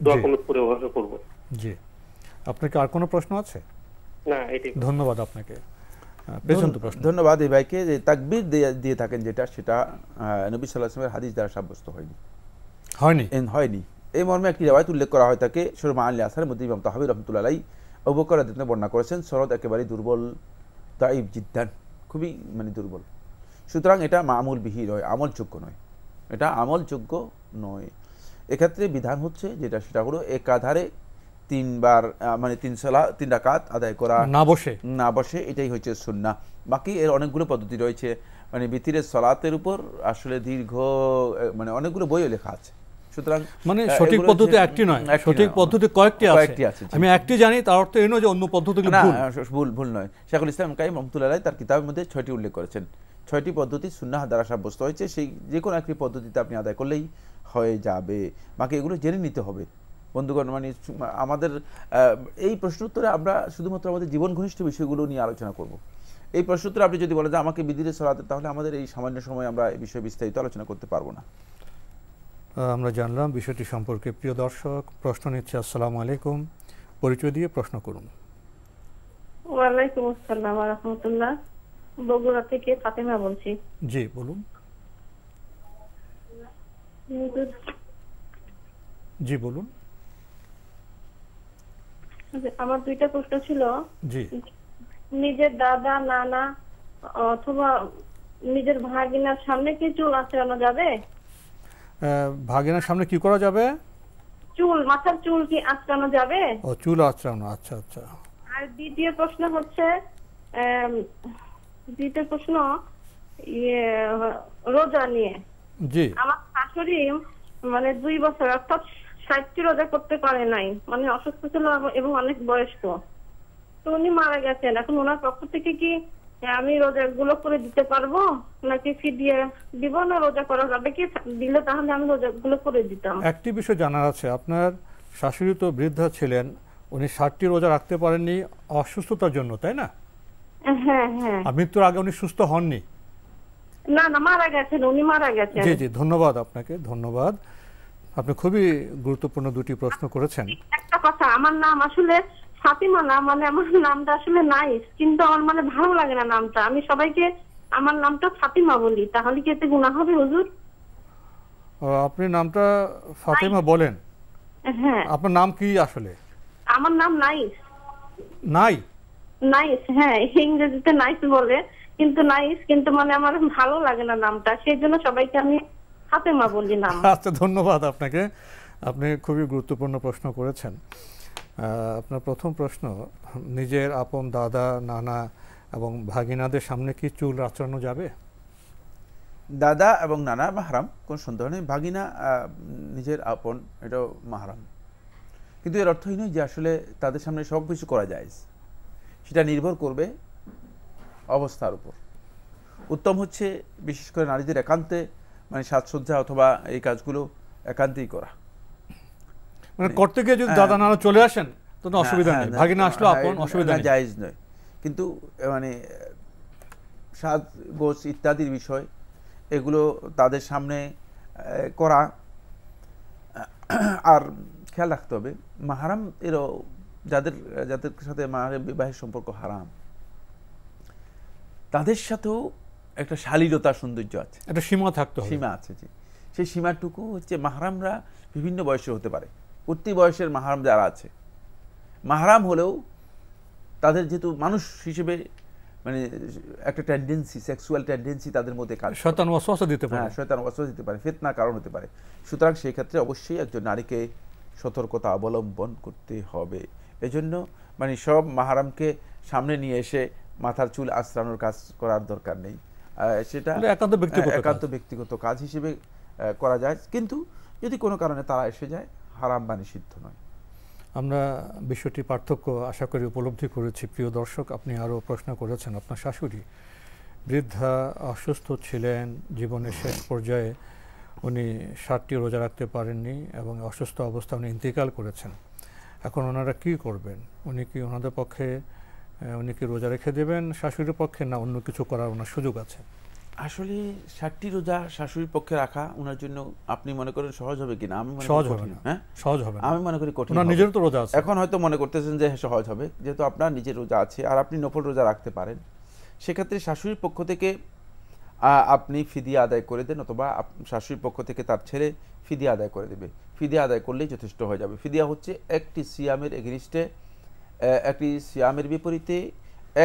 দোয়া কুনুত করে ওইভাবে করবো? জি, আপনাকে আর কোনো প্রশ্ন আছে? না, এটাই। ধন্যবাদ আপনাকে। ধন্যবাদ এই ভাইকে। যে তাকবীর দিয়ে থাকেন যেটা, সেটা নবী সাল্লাল্লাহু আলাইহি ওয়াসাল্লামের হাদিস দ্বারা সাব্যস্ত হয়নি। এই মর্মে একটি রিওয়ায়াত উল্লেখ করা হয় থাকে, সূরা আল আসরের মধ্যে ইমাম তাহাবী রাহমাতুল্লাহ আলাইহি আবু বকর রাদিয়াল্লাহু আনহু বর্ণনা করেছেন, সনদ একেবারে দুর্বল, দাঈফ জিদ্দান, খুবই দুর্বল। সুতরাং এটা মামুল বিহি নয়, আমলযোগ্য নয়, এটা আমলযোগ্য নয়। এক্ষেত্রে বিধান হচ্ছে যেটা, সেটা হলো একাধারে 3 বার 3 রাকাত আদায় করা, না বসে, এটাই হচ্ছে সুন্নাহ। বাকি এর অনেকগুলো পদ্ধতি রয়েছে। বিতিরের সালাতের উপর আসলে দীর্ঘ অনেকগুলো বইও লেখা আছে। সুতরাং সঠিক পদ্ধতি একটি নয়, সঠিক পদ্ধতি কয়েকটি আছে। আমি একটি জানি, তার অর্থ এই নয় যে অন্য পদ্ধতিগুলো ভুল নয়। শাইখুল ইসলাম কাইয়িম রাহমাতুল্লাহ আলাইহি তার কিতাবের মধ্যে 6টি উল্লেখ করেছেন। 6টি পদ্ধতি সুন্নাহ দ্বারা সাব্যস্ত হয়েছে। সেই যে কোনো একটি পদ্ধতিতে আপনি আদায় করলেই হয়ে যাবে। বাকি এগুলো জেনে নিতে হবে বন্ধুগণ। আমাদের এই প্রশ্ন উত্তরে আমরা শুধুমাত্র আমাদের জীবন ঘনিষ্ঠ বিষয়গুলো নিয়ে আলোচনা করব। এই প্রশ্ন উত্তরে আপনি যদি বলেন যে আমাকে বিদিরে সালাতে, তাহলে আমাদের এই সামান্য সময় আমরা এই বিষয়ে বিস্তারিত আলোচনা করতে পারবো না। আমরা জানলাম বিষয়টি সম্পর্কে। প্রিয় দর্শক, প্রশ্ন নিচ্ছে। আসসালামু আলাইকুম। পরিচয় দিয়ে প্রশ্ন করুন। ওয়ালাইকুম আসসালাম ওয়া রাহমাতুল্লাহ। বগুড়া থেকে ফাতেমা বলছি। জি বলুন। জি বলুন। আমার 2টা প্রশ্ন ছিল। জি। নিজের দাদা, নানা অথবা নিজের ভাগিনার সামনে কি চুল আঁচড়ানো যাবে? ভাগিনার সামনে কি করা যাবে? চুল, মাথার চুল কি আঁচড়ানো যাবে? ও, চুল আঁচড়ানো, আচ্ছা আচ্ছা। আর দ্বিতীয় প্রশ্ন হচ্ছে, রোজা নিয়ে। জি। আমার শাশুড়ি 2 বছর অর্থাৎ 60টি রোজা করতে পারে নাই, অসুস্থ ছিল এবং অনেক বয়স্ক। তো উনি মারা গেছেন। এখন ওনার পক্ষ থেকে কি আমি রোজাগুলো করে দিতে পারবো, নাকি ফিদিয়া দিব, না রোজা করা যাবে কি? দিলে তাহলে আমি রোজাগুলো করে দিতাম। একটি বিষয় জানার আছে, আপনার শাশুড়ি তো বৃদ্ধা ছিলেন, উনি 60টি রোজা রাখতে পারেননি অসুস্থতার জন্য, তাই না? হ্যাঁ হ্যাঁ। মৃত্যুর আগে উনি সুস্থ হননি? না না, মারা গেছেন, উনি মারা গেছেন। জি জি, ধন্যবাদ আপনাকে, ধন্যবাদ। আপনি খুবই গুরুত্বপূর্ণ 2টি প্রশ্ন করেছেন। একটা কথা, আমার নাম আসলে ফাতিমা না, আমার নামটা আসলে নাইস, কিন্তু আমার ভালো লাগে না নামটা। আমি সবাইকে আমার নামটা ফাতিমা বলি, তাহলে কি এতে গুনাহ হবে হুজুর? আপনি নামটা ফাতিমা বলেন? হ্যাঁ। আপনার নাম কি আসলে? আমার নাম নাইস। নাইস? হ্যাঁ, ইংরেজিতে নাইস বলে, কিন্তু নাইস, কিন্তু আমার ভালো লাগে না নামটা, সেই জন্য সবাইকে আমি ফাতিমা বলি নাম। আচ্ছা, ধন্যবাদ আপনাকে। আপনি খুবই গুরুত্বপূর্ণ প্রশ্ন করেছেন। আপনার প্রথম প্রশ্ন, নিজের আপন দাদা, নানা এবং ভাগিনাদের সামনে কি চুল আঁচড়ানো যাবে? দাদা এবং নানা মাহরাম, কোনো সন্দেহ নেই। ভাগিনা নিজের আপন, এটাও মাহরাম। কিন্তু এর অর্থই নয় যে আসলে তাদের সামনে সব কিছু করা যায়। সেটা নির্ভর করবে অবস্থার উপর। উত্তম হচ্ছে বিশেষ করে নারীদের একান্তে মানে সাজসজ্জা অথবা এই কাজগুলো একান্তেই করা। মানে করতে গিয়ে যদি দাদা নানা চলে আসেন তো অসুবিধা নেই, ভাগিনা আসলো আপন অসুবিধা নেই, জায়েজ নয়। কিন্তু মানে সাজ গোছ ইত্যাদির বিষয় এগুলো তাদের সামনে করা। আর খেয়াল রাখতে হবে মাহরাম এরও যাদের যাদের সাথে মাহরাম বিবাহের সম্পর্ক হারাম তাদের সাথেও একটা শালীনতা সৌন্দর্য আছে, একটা সীমা থাকতে হবে, সীমা আছে। জি, সেই সীমাটুকু হচ্ছে মাহরামরা বিভিন্ন বয়সে হতে পারে। প্রতি বয়সের মাহরাম যারা আছে, মাহরাম হলেও তাদের যেহেতু মানুষ হিসেবে মানে একটা টেন্ডেন্সি, সেক্সুয়াল টেন্ডেন্সি তাদের মধ্যে কাজ, শয়তান ওয়াসওয়াসা দিতে পারে, হ্যাঁ শয়তান ওয়াসওয়াসা দিতে পারে, ফিতনার কারণ হতে পারে। সুতরাং সেই ক্ষেত্রে অবশ্যই একজন নারীকে সতর্কতা অবলম্বন করতে হবে। এজন্য মানে সব মাহরামকে সামনে নিয়ে এসে মাথার চুল আঁচড়ানোর কাজ করার দরকার নেই, সেটা একান্ত ব্যক্তিগত কাজ হিসেবে করা যায়। কিন্তু যদি কোনো কারণে তারা এসে যায়, হারাম বা নিষিদ্ধ নয়। আমরা বিষয়টি পার্থক্য আশা করি উপলব্ধি করেছি। প্রিয় দর্শক, আপনি আরও প্রশ্ন করেছেন, আপনার শাশুড়ি বৃদ্ধা অসুস্থ ছিলেন, জীবনের শেষ পর্যায়ে উনি 60টি রোজা রাখতে পারেননি এবং অসুস্থ অবস্থায় উনি ইন্তেকাল করেছেন। এখন ওনারা কি করবেন? উনি কি ওনাদের পক্ষে উনি কি রোজা রেখে দেবেন শাশুড়ির পক্ষে, না অন্য কিছু করার ওনার সুযোগ আছে? আসলে 60টি রোজা শাশুড়ির পক্ষে রাখা ওনার জন্য আপনি মনে করেন সহজ হবে কিনা? আমি মনে সহজ হবে না। হ্যাঁ, সহজ হবে না। আমি মনে করি কঠিন। ওনার নিজের তো রোজা আছে। এখন হয়তো মনে করতেছেন যে সহজ হবে, যেহেতু আপনার নিজের রোজা আছে আর আপনি নফল রোজা রাখতে পারেন। সেক্ষেত্রে শাশুড়ির পক্ষ থেকে আপনি ফিদিয়া আদায় করে দেন, অথবা শাশুড়ির পক্ষ থেকে তার ছেলে ফিদিয়া আদায় করে দেবে। ফিদিয়া আদায় করলেই যথেষ্ট হয়ে যাবে। ফিদিয়া হচ্ছে একটি সিয়ামের এগেনিস্টে, একটি সিয়ামের বিপরীতে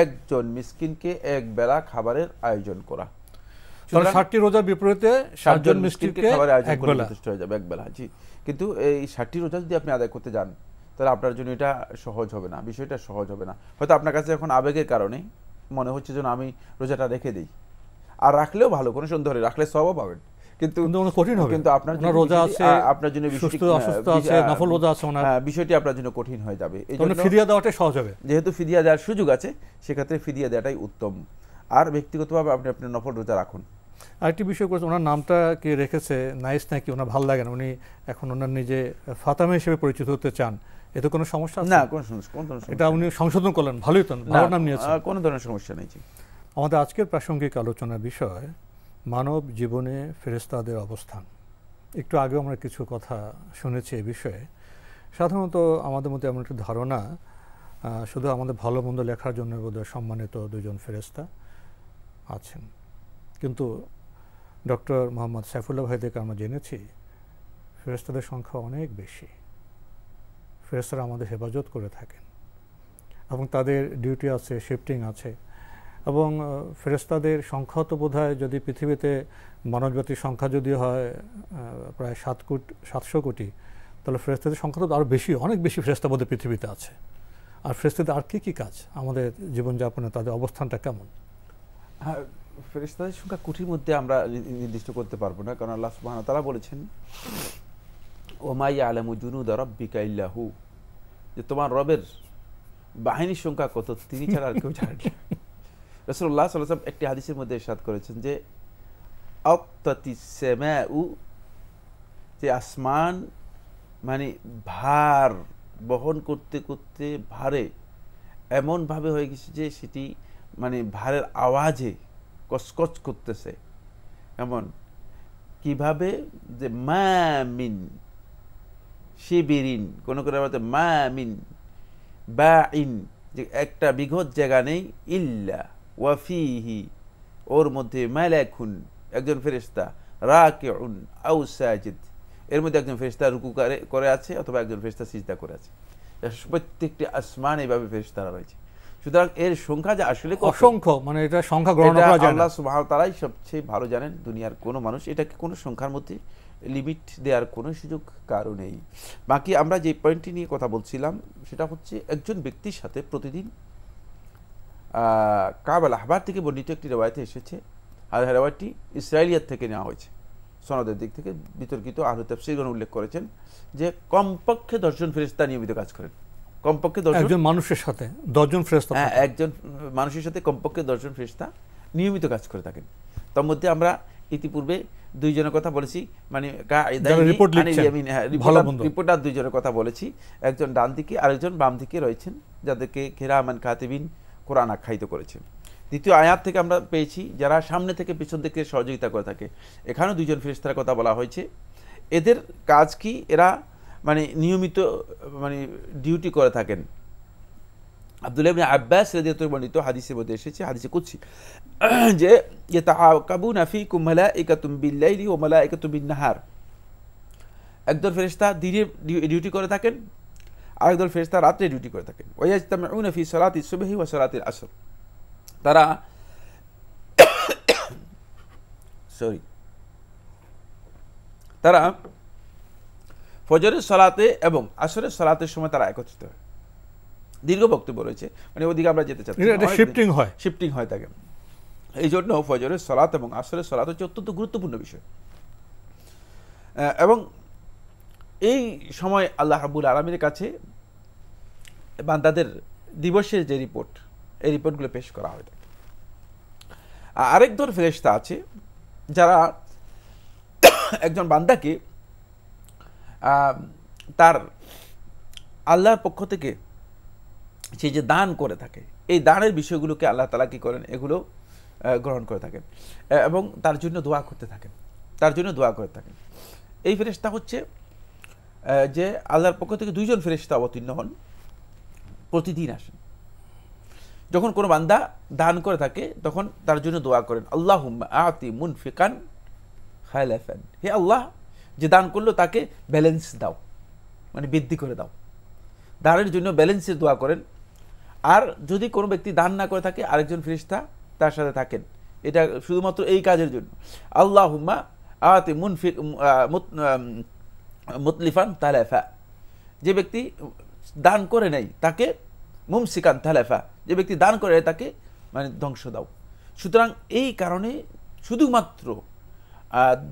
একজন মিসকিনকে এক বেলা খাবারের আয়োজন করা। 60টি রোজার বিপরীতে 7 জন মিসকিনকে খাবারের আয়োজন এক করলে বেলা যথেষ্ট হয়ে যাবে, এক বেলা। জি, কিন্তু এই 60টি রোজা যদি আপনি আদায় করতে যান তাহলে আপনার জন্য এটা সহজ হবে না, বিষয়টা সহজ হবে না। হয়তো আপনার কাছে এখন আবেগের কারণে মনে হচ্ছে যেন আমি রোজাটা রেখে দিই, আর রাখলেও ভালো, কোনো সন্দেহ নেই, রাখলে সওয়াব পাবেন। কিন্তু কঠিন হবে, কিন্তু আপনার জন্য রোজা আছে, আপনার জন্য অসুস্থ আছে, নফল রোজা আছে, বিষয়টি আপনার জন্য কঠিন হয়ে যাবে। এইজন্য ফিদিয়া দেওয়াটাই সহজ হবে। যেহেতু ফিদিয়া দেওয়ার সুযোগ আছে, সেক্ষেত্রে ফিদিয়া দেওয়াটাই উত্তম। আর ব্যক্তিগতভাবে আপনি আপনার নফল রোজা রাখুন। আরেকটি বিষয় করেছে, ওনার নামটা কি রেখেছে নাইস নাকি ওনার ভালো লাগে না, উনি এখন ওনার নিজে ফাতেমা হিসেবে পরিচিত হতে চান, এতে কোনো সমস্যা আছে? না, কোনো সমস্যা, এটা উনি সংশোধন করলেন, ভালোই তো, ভালো নাম নিয়েছেন, কোনো ধরনের সমস্যা নেই। আমাদের আজকের প্রাসঙ্গিক আলোচনার বিষয় মানব জীবনে ফেরেশতাদের অবস্থান। একটু আগে আমরা কিছু কথা শুনেছি এই বিষয়ে। সাধারণত আমাদের মধ্যে এমন একটি ধারণা, শুধু আমাদের ভালো মন্দ লেখার জন্য বোধহয় সম্মানিত 2 জন ফেরেশতা আছেন, কিন্তু ডক্টর মোহাম্মদ সাইফুল্লাহ ভাই থেকে আমরা জেনেছি ফেরেশতাদের সংখ্যা অনেক বেশি। ফেরেশতারা আমাদের হেফাজত করে থাকেন এবং তাদের ডিউটি আছে, শিফটিং আছে, এবং ফেরেশতাদের সংখ্যা তো বোধহয় যদি পৃথিবীতে মানবজাতির সংখ্যা যদি হয় প্রায় 700 কোটি, তাহলে ফেরেশতাদের সংখ্যা তো আরও বেশি, অনেক বেশি ফেরেশতা বোধহয় পৃথিবীতে আছে। আর ফেরেশতাদের আর কি কাজ, আমাদের জীবনযাপনে তাদের অবস্থানটা কেমন? ফেরেশতাদের সংখ্যা কোটির মধ্যে আমরা নির্দিষ্ট করতে পারবো না, কারণ আল্লাহ সুবহানাহু ওয়া তাআলা বলেছেন ওমা ইয়ালামু জুনুদা রাব্বিকা ইল্লা হু, যে তোমার রবের বাহিনীর সংখ্যা কত তিনি ছাড়া আর কেউ জানে না। রাসূলুল্লাহ সাল্লাল্লাহু আলাইহি ওয়াসাল্লাম একটি হাদিসের মধ্যে ইরশাদ করেছেন যে আত্তাতিস সামাউ, যে আসমান মানে ভার বহন করতে করতে ভারে এমনভাবে হয়ে গেছে যে সেটি মানে ভারের আওয়াজে কসকচ করতেছে। এমন কিভাবে যে মা মিন শিবিরিন, কোন করে বলতে মা মিন বাইন, যে একটা বিঘত জায়গা নেই, ইল্লা ওয়াফিহি, ওর মধ্যে মালাকুন একজন ফেরেশতা, রাকিউন আও সাজিদ, এর মধ্যে একজন ফেরেশতা রুকু করে আছে অথবা একজন ফেরেশতা সিজদা করে আছে। প্রত্যেকটি আসমান এইভাবে ফেরেশতারা রয়েছে। সুতরাং এর সংখ্যা যে আসলে অসংখ্য, মানে এটা সংখ্যা গণনা করা যায় না, আল্লাহ সুবহানাহু ওয়া তাআলাই সবচেয়ে ভালো জানেন। দুনিয়ার কোনো মানুষ এটাকে কোনো সংখ্যার মধ্যে লিমিট দেওয়ার কোনো সুযোগ কারো নেই। বাকি আমরা যে পয়েন্টটি নিয়ে কথা বলছিলাম সেটা হচ্ছে একজন ব্যক্তির সাথে প্রতিদিন কাব আল আহবার থেকে বর্ণিত একটি রিওয়ায়াতে এসেছে, আর রিওয়ায়াতটি ইসরাইলিয়াত থেকে নেওয়া হয়েছে। সনদের দিক থেকে বিতর্কিত আহলে তাফসীরগণ উল্লেখ করেছেন যে কমপক্ষে 10 জন ফেরেশতা নিয়মিত কাজ করেন। কমপক্ষে 10 জন, একজন মানুষের সাথে 10 জন ফেরেশতা, হ্যাঁ, একজন মানুষের সাথে কমপক্ষে 10 জন ফেরেশতা নিয়মিত কাজ করে থাকেন। তার মধ্যে আমরা ইতিপূর্বে দুইজনের কথা বলেছি, মানে রিপোর্টার দুইজনের কথা বলেছি, একজন ডান দিকে আরেকজন বাম দিকে রয়েছেন, যাদেরকে কিরামান কাতিবিন কোরআন আখ্যায়িত করেছেন। দ্বিতীয় আয়াত থেকে আমরা পেয়েছি যারা সামনে থেকে পিছন থেকে সহযোগিতা করে থাকে। এখানেও দুইজন ফেরেশতার কথা বলা হয়েছে। এদের কাজ কি? এরা মানে নিয়মিত মানে ডিউটি করে থাকেন। আব্দুল্লাহ ইবনে আব্বাস রাদিয়াল্লাহু বর্ণিত হাদিসের মধ্যে এসেছে, হাদিসে কুদসি, যে ইয়াতাআকাবুনা ফীকুম মালাইকাতুম বিল-লাইলি ওয়া মালাইকাতুম বিন-নাহার। একদল ফেরেশতা দিনে ডিউটি করে থাকেন, আরেকদল ফেরেশতা রাতে ডিউটি করে থাকেন। ওয়া ইয়াজতামিউনা ফি সালাতিস সুবহি ওয়া সালাতিল আসর। তারা ফজরের সালাতে এবং আসরের সালাতের সময় তারা একত্রিত হয়। দীর্ঘ বক্তব্য রয়েছে, মানে ওদিকে আমরা যেতে চাচ্ছি, শিফটিং হয় থাকে। এই জন্য ফজরের সালাত এবং আসরের সালাত হচ্ছে অত্যন্ত গুরুত্বপূর্ণ বিষয়। এবং এই সময় আল্লাহ রাব্বুল আলামিনের কাছে বান্দাদের দিবসের যে রিপোর্ট, এই রিপোর্টগুলো পেশ করা হয় থাকে। আরেক দল ফেরেশতা আছে যারা একজন বান্দাকে তার আল্লাহর পক্ষ থেকে সে যে দান করে থাকে, এই দানের বিষয়গুলোকে আল্লাহ তাআলা কি করেন, এগুলো গ্রহণ করে থাকেন এবং তার জন্য দোয়া করতে থাকেন, এই ফেরেশতা হচ্ছে যে আল্লাহর পক্ষ থেকে দুইজন ফেরেশতা অবতীর্ণ হন, প্রতিদিন আসেন। যখন কোনো বান্দা দান করে থাকে তখন তার জন্য দোয়া করেন, আল্লাহুম্মা আতি মুনফিকান খালাফান, হে আল্লাহ, যে দান করলো তাকে ব্যালেন্স দাও, মানে বৃদ্ধি করে দাও। দানের জন্য ব্যালেন্সের দোয়া করেন। আর যদি কোনো ব্যক্তি দান না করে থাকে, আরেকজন ফেরেশতা তার সাথে থাকেন, এটা শুধুমাত্র এই কাজের জন্য। আল্লাহুম্মা আতি মুনফিক মুতলিফান তালাফা, যে ব্যক্তি দান করে নাই তাকে মুমসিকান তালাফা, যে ব্যক্তি দান করে তাকে মানে ধ্বংস দাও। সুতরাং এই কারণে শুধুমাত্র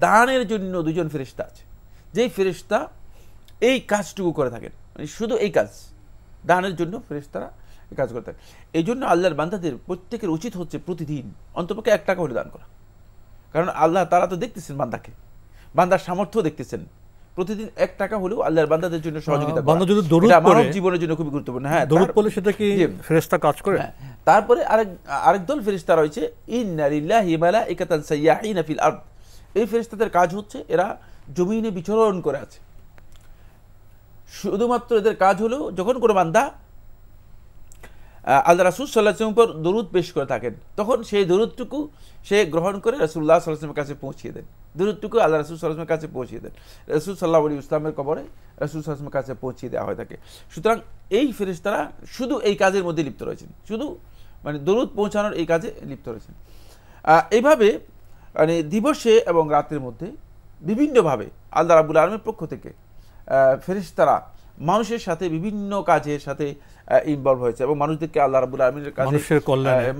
দানের জন্য দুজন ফেরেশতা আছে, যেই ফেরেশতা এই কাজটুকু করে থাকেন, মানে শুধু এই কাজ, দানের জন্য ফেরেশতারা এই কাজ করে থাকে। এই জন্য আল্লাহর বান্দাদের প্রত্যেকের উচিত হচ্ছে প্রতিদিন অন্তপক্ষে 1 টাকা হলে দান করা। কারণ আল্লাহ তাআলা তো দেখতেছেন বান্দাকে, বান্দার সামর্থ্য দেখতেছেন। প্রতিদিন 1 টাকা হলেও আল্লাহর বান্দাদের জন্য সহযোগিতা করা, এটা মানব জীবনের জন্য খুবই গুরুত্বপূর্ণ। হ্যাঁ, দরুদ পড়লে সেটা কি ফেরেশতা কাজ করে। তারপরে আরেক দল ফেরেশতা রয়েছে, ইন্না লিল্লাহি মালাইকাতান সাইয়াহিনা ফিল আরদ। এই ফেরেশতাদের কাজ হচ্ছে এরা জমিনে বিচরণ করে আছে। শুধুমাত্র এদের কাজ হলো যখন কোনো বান্দা আল্লাহ রাসূল সাল্লাল্লাহু আলাইহি ওয়াসাল্লামের উপর দরুদ পেশ করে থাকেন, তখন সেই দরুদটুকু সে গ্রহণ করে রাসূলুল্লাহ সাল্লাল্লাহু আলাইহি ওয়াসাল্লামের কাছে পৌঁছিয়ে দেন। দরুদটুকু আল্লাহ রাসূল সাল্লাল্লাহু আলাইহি ওয়াসাল্লামের কাছে পৌঁছিয়ে দেন। রাসূল সাল্লাল্লাহু আলাইহি ওয়াসাল্লামের কবরে রাসূল সাল্লাল্লাহু আলাইহি ওয়াসাল্লামের কাছে পৌঁছিয়ে দেওয়া হয়ে থাকে। সুতরাং এই ফেরেশতারা শুধু এই কাজের মধ্যে লিপ্ত রয়েছেন, শুধু মানে দরুদ পৌঁছানোর এই কাজে লিপ্ত রয়েছেন। এইভাবে মানে দিবসে এবং রাতের মধ্যে বিভিন্নভাবে আল্লাহ রাব্বুল আলামিনের পক্ষ থেকে ফেরেশতারা মানুষের সাথে বিভিন্ন কাজের সাথে ইনভলভ হয়েছে এবং মানুষদেরকে আল্লাহ রাব্বুল আলামিনের কাছে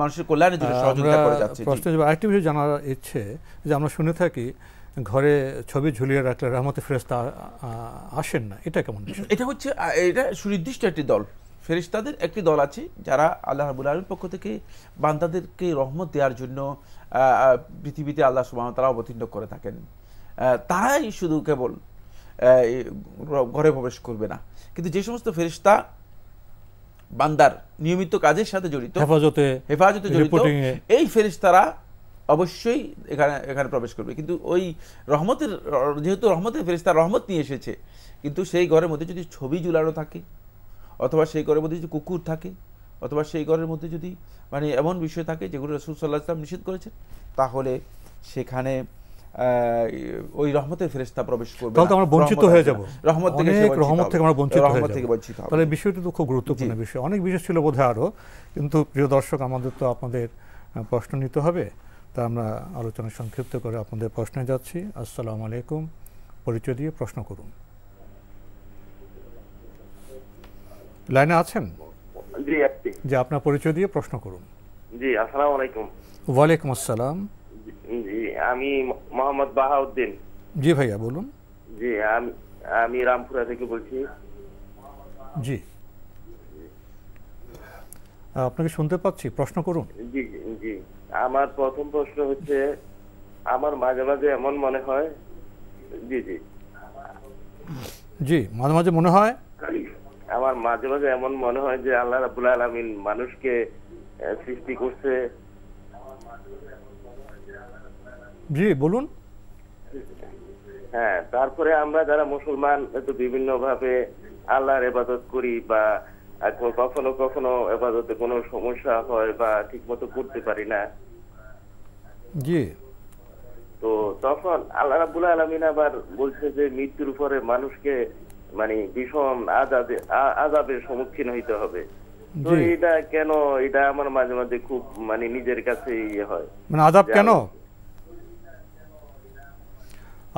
মানুষের কল্যাণের জন্য সহযোগিতা করে যাচ্ছে। আরেকটি বিষয় জানার ইচ্ছে, যে আমরা শুনে থাকি ঘরে ছবি ঝুলিয়ে রাখলে রহমতের ফেরেশতা আসেন না, এটা কেমন? এটা হচ্ছে এটা সুনির্দিষ্ট একটি দল, ফেরেশতাদের একটি দল আছে যারা আল্লাহ রাব্বুল আলামিনের পক্ষ থেকে বান্দাদেরকে রহমত দেওয়ার জন্য পৃথিবীতে আল্লাহ সুবহানাহু ওয়া তাআলা অবতীর্ণ করে থাকেন। তারাই শুধু কেবল ঘরে প্রবেশ করবে না, কিন্তু যে সমস্ত ফেরেশতা বান্দার নিয়মিত কাজের সাথে জড়িত, হেফাজতে জড়িত, এই ফেরেশতারা অবশ্যই এখানে প্রবেশ করবে। কিন্তু ওই রহমতের, যেহেতু রহমতের ফেরেশতা রহমত নিয়ে এসেছে, কিন্তু সেই ঘরের মধ্যে যদি ছবি ঝুলানো থাকে, অথবা সেই ঘরের মধ্যে যদি কুকুর থাকে, অথবা সেই ঘরের মধ্যে যদি মানে এমন বিষয় থাকে যেগুলো রাসূল সাল্লাল্লাহু আলাইহি ওয়াসাল্লাম নিষেধ করেছেন, তাহলে সেখানে ওই রহমতের ফেরেশতা প্রবেশ করবে, তাহলে আমরা বঞ্চিত হয়ে যাব, রহমত থেকে আমরা বঞ্চিত হয়ে যাব। তাহলে বিষয়টি তো খুব গুরুত্বপূর্ণ বিষয়। অনেক বিষয় ছিল বোধহয় আরো, কিন্তু প্রিয় দর্শক, আমাদের তো আপনাদের প্রশ্ন নিতে হবে, তা আমরা আলোচনা সংক্ষিপ্ত করে আপনাদের প্রশ্নে যাচ্ছি। আসসালামু আলাইকুম, পরিচয় দিয়ে প্রশ্ন করুন। লাইনে আছেন? জি, যে আপনার পরিচয় দিয়ে প্রশ্ন করুন। জি, আসসালামু আলাইকুম। ওয়ালাইকুম আসসালাম। জি, আমি মোহাম্মদ বাহাউদ্দিন। জি ভাইয়া বলুন। জি, আমি রামপুরা থেকে বলছি। জি, আপনাকে শুনতে পাচ্ছি, প্রশ্ন করুন। জি জি, আমার প্রথম প্রশ্ন হচ্ছে, আমার মাঝে মাঝে এমন মনে হয়, জি জি জি, মাঝে মাঝে মনে হয়, আমার মাঝে মাঝে এমন মনে হয় যে আল্লাহ রাব্বুল আলামিন মানুষকে সৃষ্টি করছে। জি বলুন। হ্যাঁ, তারপরে আমরা যারা মুসলমান তো বিভিন্ন ভাবে আল্লাহর ইবাদত করি, বা কখনো কখনো ইবাদতে কোনো সমস্যা হয় বা ঠিক মতো করতে পারি না। জি, তো তখন আল্লাহ রাব্বুল আলামিন আবার বলছে যে মৃত্যুর পরে মানুষকে মানে ভীষণ আযাবের সম্মুখীন হইতে হবে। তো এটা কেন, এটা আমার মাঝে মাঝে খুব মানে নিজের কাছে ইয়ে হয়, মানে আযাব কেন?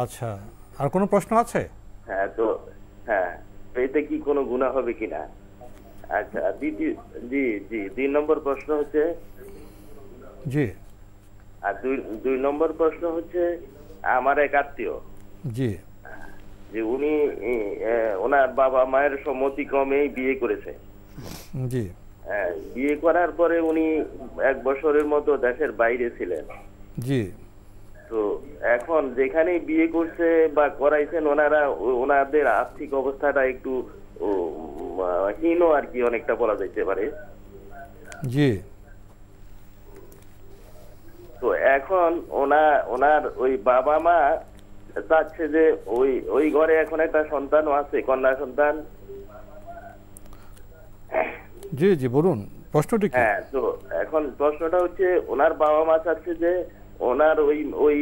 আচ্ছা, আর কোনো প্রশ্ন আছে? হ্যাঁ, তো হ্যাঁ, এতে কি কোনো গুনাহ হবে কিনা? আচ্ছা, জি জি 2 নম্বর প্রশ্ন হচ্ছে, জি, আর 2 নম্বর প্রশ্ন হচ্ছে, আমার এক আত্মীয়, জি, যে উনি ওনার বাবা মায়ের সম্মতিক্রমেই বিয়ে করেছে। জি, বিয়ে করার পরে উনি 1 বছরের মতো দেশের বাইরে ছিলেন। জি, তো এখন যেখানেই বিয়ে করছে বা করাইছেন, ওনাদের আর্থিক অবস্থাটা একটু হীন আর কি, অনেকটা বলা যেতে পারে। জি, তো এখন ওনার ওই বাবা মা চাচ্ছে যে ওই ঘরে এখন একটা সন্তানও আছে, কন্যা সন্তান। জি জি বলুন, প্রশ্নটি কি? হ্যাঁ, তো এখন প্রশ্নটা হচ্ছে, ওনার বাবা মা চাচ্ছে যে ওনার ওই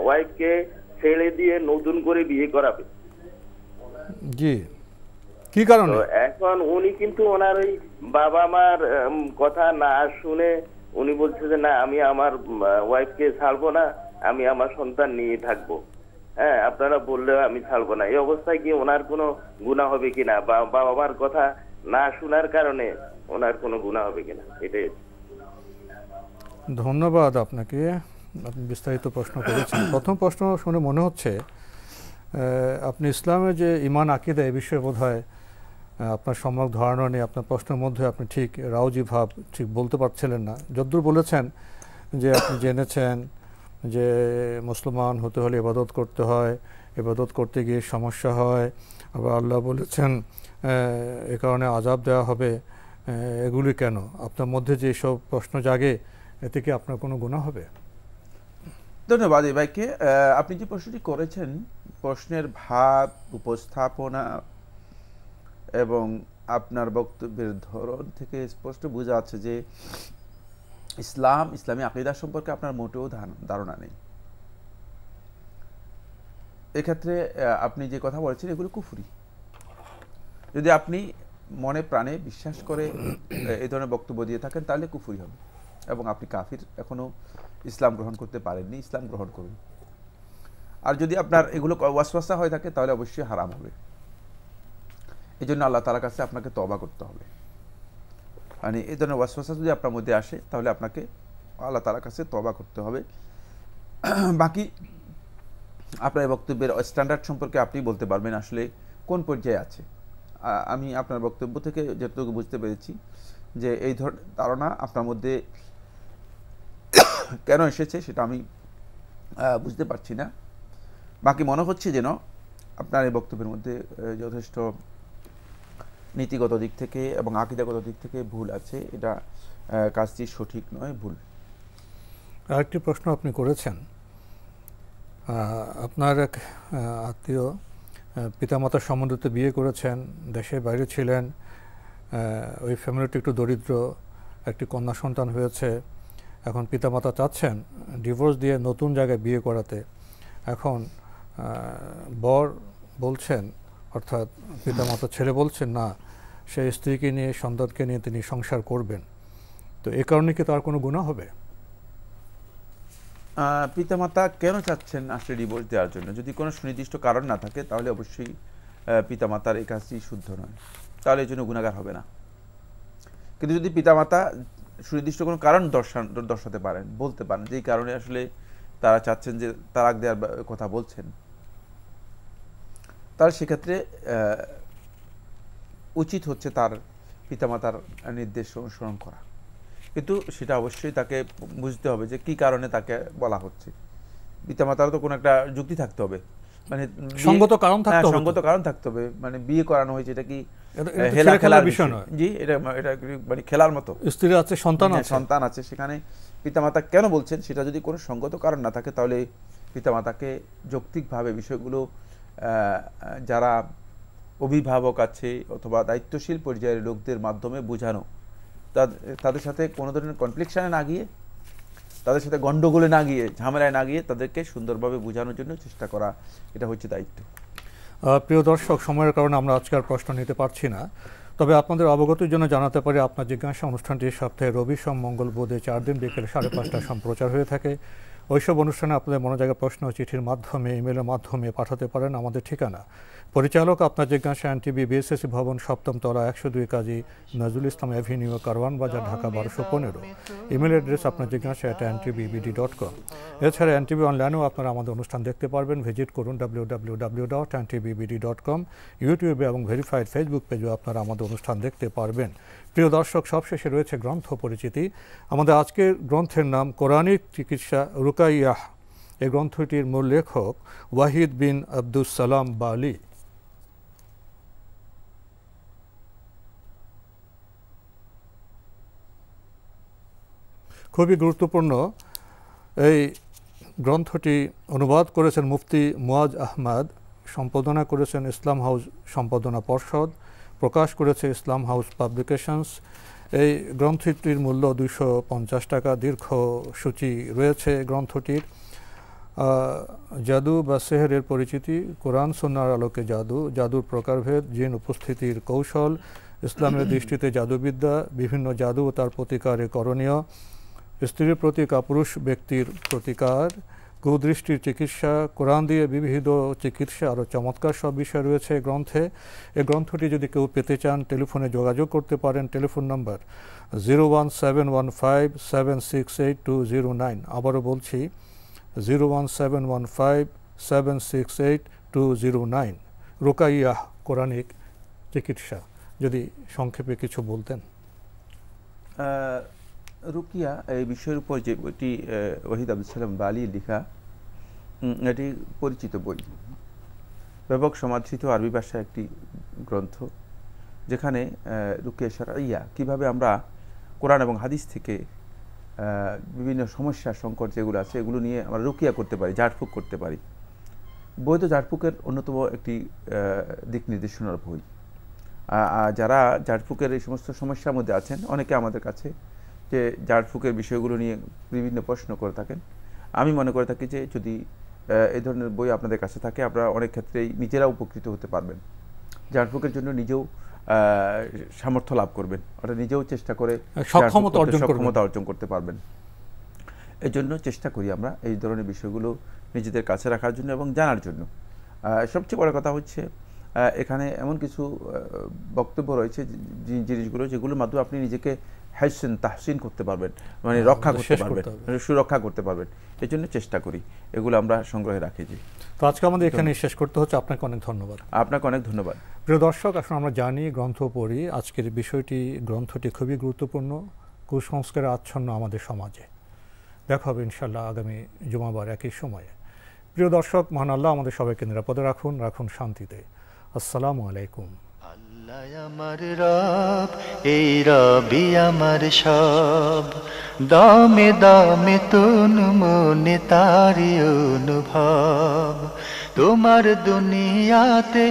ওয়াইফকে ছেড়ে দিয়ে নতুন করে বিয়ে করাবে। জি, কি কারণে? এখন উনি কিন্তু ওনার ওই বাবা মার কথা না শুনে উনি বলছে যে না, আমি আমার ওয়াইফকে ছাড়বো না, আমি আমার সন্তান নিয়ে থাকবো। হ্যাঁ, আপনারা বললেও আমি ছাড়বো না। এই অবস্থায় কি ওনার কোনো গুনাহ হবে কিনা, বা বাবা মার কথা না শোনার কারণে ওনার কোনো গুনাহ হবে কিনা, এটাই। ধন্যবাদ আপনাকে, আপনি বিস্তারিত প্রশ্ন করেছেন। প্রথম প্রশ্ন শুনে মনে হচ্ছে আপনি ইসলামের যে ঈমান আকীদা, এই বিষয়ে বোধহয় আপনার সম্যক ধারণা নেই। আপনার প্রশ্নের মধ্যে আপনি ঠিক রাউজি ভাব ঠিক বলতে পারছিলেন না। যদ্দূর বলেছেন যে আপনি জেনেছেন যে মুসলমান হতে হলে ইবাদত করতে হয়, ইবাদত করতে গিয়ে সমস্যা হয়, আবার আল্লাহ বলেছেন এ কারণে আযাব দেওয়া হবে, এগুলি কেন? আপনার মধ্যে যে সব প্রশ্ন জাগে, এতে কি আপনার কোনো গুনাহ হবে? ধন্যবাদ এই ভাইকে। আপনি যে প্রশ্নটি করেছেন, প্রশ্নের ভাব, উপস্থাপনা এবং আপনার বক্তব্যের ধরন থেকে স্পষ্ট বোঝা যাচ্ছে যে ইসলামী আকীদা সম্পর্কে আপনার মোটেও ধারণা নেই। এক্ষেত্রে আপনি যে কথা বলেছেন এগুলো কুফরি। যদি আপনি মনে প্রাণে বিশ্বাস করে এই ধরনের বক্তব্য দিয়ে থাকেন, তাহলে কুফরি হবে এবং আপনি কাফির, এখনো ইসলাম গ্রহণ করতে পারেননি, ইসলাম গ্রহণ করুন। আর যদি আপনার এগুলো ওয়াসওয়াসা হয়ে থাকে, তাহলে অবশ্যই হারাম হবে। এই জন্য আল্লাহ তাআলার কাছে আপনাকে তওবা করতে হবে। মানে এই ধরনের ওয়াসওয়াসা যদি আপনার মধ্যে আসে, তাহলে আপনাকে আল্লাহ তাআলার কাছে তওবা করতে হবে। বাকি আপনার এই বক্তব্যের স্ট্যান্ডার্ড সম্পর্কে আপনি বলতে পারবেন আসলে কোন পর্যায়ে আছে। আমি আপনার বক্তব্য থেকে যতটুকু বুঝতে পেরেছি যে এই ধরনের ধারণা আপনার মধ্যে কেন এসেছে সেটা আমি বুঝতে পারছি না। বাকি মনে হচ্ছে যেন আপনার এই বক্তব্যের মধ্যে যথেষ্ট নীতিগত দিক থেকে এবং আকীদাগত দিক থেকে ভুল আছে। এটা কাজটি সঠিক নয়, ভুল। আরেকটি প্রশ্ন আপনি করেছেন, আপনার এক আত্মীয় পিতামাতার সম্বন্ধিত বিয়ে করেছেন, দেশের বাইরে ছিলেন, ওই ফ্যামিলিটি একটু দরিদ্র, একটি কন্যা সন্তান হয়েছে। এখন পিতামাতা চাচ্ছেন ডিভোর্স দিয়ে নতুন জায়গায় বিয়ে করাতে। এখন বর বলছেন, অর্থাৎ পিতামাতা ছেলে বলছেন না, সেই স্ত্রীকে নিয়ে, সন্তানকে নিয়ে তিনি সংসার করবেন। তো এ কারণে কি তার কোনো গুনাহ হবে? পিতামাতা কেন চাচ্ছেন আসলে ডিভোর্স দেওয়ার জন্য? যদি কোনো সুনির্দিষ্ট কারণ না থাকে, তাহলে অবশ্যই পিতামাতার এই কাজটি শুদ্ধ নয়, তাহলে এই জন্য গুনাহগার হবে না। কিন্তু যদি পিতামাতা সুনির্দিষ্ট কোনো কারণ দর্শাতে পারেন, বলতে পারেন, যেই কারণে আসলে তারা চাচ্ছেন যে তালাক দেওয়ার কথা বলছেন, তাহলে সেক্ষেত্রে উচিত হচ্ছে তার পিতামাতার নির্দেশ অনুসরণ করা। কিন্তু সেটা অবশ্যই তাকে বুঝতে হবে যে কি কারণে তাকে বলা হচ্ছে। পিতামাতারও তো কোনো একটা যুক্তি থাকতে হবে, মানে সঙ্গত কারণ থাকতে হবে, সঙ্গত কারণ থাকতে হবে। মানে বিয়ে করানো হয়েছে এটা কি খেলার বিষয় নয়, জি এটা মানে খেলার মতো। স্ত্রী আছে, সন্তান আছে, সেখানে পিতামাতা কেন বলছেন সেটা যদি কোনো সঙ্গত কারণ না থাকে, তাহলে পিতামাতাকে যৌক্তিকভাবে বিষয়গুলো যারা অভিভাবক আছে অথবা দায়িত্বশীল পর্যায়ের লোকদের মাধ্যমে বোঝানো, তাদের সাথে কোনো ধরনের কনফ্লিকশনে না গিয়ে, তাদের সাথে গন্ডগোলে না গিয়ে, ঝামেলায় না গিয়ে তাদেরকে সুন্দরভাবে বোঝানোর জন্য চেষ্টা করা, এটা হচ্ছে দায়িত্ব। প্রিয় দর্শক, সময়ের কারণে আমরা আজকের প্রশ্ন নিতে পারছি না, তবে আপনাদের অবগতির জন্য জানাতে পারি আপনার জিজ্ঞাসা অনুষ্ঠানটি সপ্তাহে রবি, সোম, মঙ্গল, বুধে 4 দিন বিকেল 5:30 সম্প্রচার হয়ে থাকে। ওইসব অনুষ্ঠানে আপনাদের মনোজায়গা প্রশ্ন চিঠির মাধ্যমে, ইমেলের মাধ্যমে পাঠাতে পারেন। আমাদের ঠিকানা পরিচালক আপনার জিজ্ঞাসা, এনটিভি, বিএসএসি ভবন, 7ম তলা, 102 কাজী নজরুল ইসলাম অ্যাভিনিউ, কারওয়ান বাজার, ঢাকা 1215। ইমেল অ্যাড্রেস আপনার জিজ্ঞাসা @ntvbd.com। এছাড়া এনটিভি অনলাইনেও আপনারা আমাদের অনুষ্ঠান দেখতে পারবেন, ভিজিট করুন www.ntvbd.com। ইউটিউবে এবং ভেরিফাইড ফেসবুক পেজেও আপনারা আমাদের অনুষ্ঠান দেখতে পারবেন। প্রিয় দর্শক, সবশেষে রয়েছে গ্রন্থ পরিচিতি। আমাদের আজকের গ্রন্থের নাম কোরআনিক চিকিৎসা রুকাইয়াহ। এই গ্রন্থটির মূল লেখক ওয়াহিদ বিন আব্দুস সালাম বালি। খুবই গুরুত্বপূর্ণ এই গ্রন্থটি অনুবাদ করেছেন মুফতি মুয়াজ আহমদ, সম্পাদনা করেছেন ইসলাম হাউস সম্পাদনা পর্ষদ, প্রকাশ করেছে ইসলাম হাউস পাবলিকেশনস। এই গ্রন্থটির মূল্য 250 টাকা। দীর্ঘ সূচি রয়েছে গ্রন্থটির। জাদু বা সেহরের পরিচিতি, কোরআন সুন্নাহর আলোকে জাদু, জাদুর প্রকারভেদ, জিন উপস্থিতির কৌশল, ইসলামের দৃষ্টিতে জাদুবিদ্যা, বিভিন্ন জাদু ও তার প্রতিকারে করণীয়, স্ত্রীর প্রতি কাপুরুষ ব্যক্তির প্রতিকার, কুদৃষ্টির চিকিৎসা, কোরআন দিয়ে বিবিধ চিকিৎসা, আরও চমৎকার সব বিষয় রয়েছে গ্রন্থে। এই গ্রন্থটি যদি কেউ পেতে চান টেলিফোনে যোগাযোগ করতে পারেন। Telephone number 01715768209। আবারও বলছি 01715768209। রুকাইয়াহ কোরআনিক চিকিৎসা, যদি সংক্ষেপে কিছু বলতেন। রুকিয়া এই বিষয়ের উপর যে বইটি ওয়াহিদ আব্দুস সালাম বালি লেখা, এটি পরিচিত বই, ব্যাপক সমাদৃত আরবি ভাষায় একটি গ্রন্থ, যেখানে রুকিয়া শারঈয়া কীভাবে আমরা কোরআন এবং হাদিস থেকে বিভিন্ন সমস্যা সংকট যেগুলো আছে এগুলো নিয়ে আমরা রুকিয়া করতে পারি, ঝাড়ফুঁক করতে পারি। বই তো ঝাড়ফুঁকের অন্যতম একটি দিক নির্দেশনার বই। যারা ঝাড়ফুঁকের এই সমস্ত সমস্যার মধ্যে আছেন, অনেকে আমাদের কাছে যে ঝাড়ফুঁকের বিষয়গুলো নিয়ে বিভিন্ন প্রশ্ন করে থাকেন। আমি মনে করে থাকি যে যদি এই ধরনের বই আপনাদের কাছে থাকে, আপনারা অনেক ক্ষেত্রেই নিজেরা উপকৃত হতে পারবেন, ঝাড়ফুঁকের জন্য নিজেও সামর্থ্য লাভ করবেন, অর্থাৎ নিজেও চেষ্টা করে সক্ষমতা অর্জন করতে পারবেন। এই জন্য চেষ্টা করি আমরা এই ধরনের বিষয়গুলো নিজেদের কাছে রাখার জন্য এবং জানার জন্য। সবচেয়ে বড় কথা হচ্ছে এখানে এমন কিছু বক্তব্য রয়েছে, জিনিসগুলো যেগুলোর মাধ্যমে আপনি নিজেকে হাসিন তাহসিন করতে পারবেন, মানে রক্ষা করতে পারবেন, সুরক্ষা করতে পারবেন। এই জন্য চেষ্টা করি এগুলো আমরা সংগ্রহে রাখি। তো আজকে আমাদের এখানে শেষ করতে হচ্ছে। আপনাকে অনেক ধন্যবাদ। আপনাকে অনেক ধন্যবাদ। প্রিয় দর্শক, আসলে আমরা জানি গ্রন্থ পড়ি, আজকের গ্রন্থটি খুবই গুরুত্বপূর্ণ, কুসংস্কারে আচ্ছন্ন আমাদের সমাজে। দেখা হবে ইনশাল্লাহ আগামী জুমাবার একই সময়ে। প্রিয় দর্শক, মহান আল্লাহ আমাদের সবাইকে নিরাপদে রাখুন, শান্তিতে। আসসালামু আলাইকুম। আল্লাহ আমার রব, এই রবি আমার সব, দামে দামে তুন মনে তারি অনুভব। তোমার দুনিয়াতে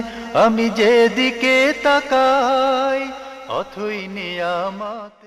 আমি যেদিকে তাকাই, অথই নিয়ামত।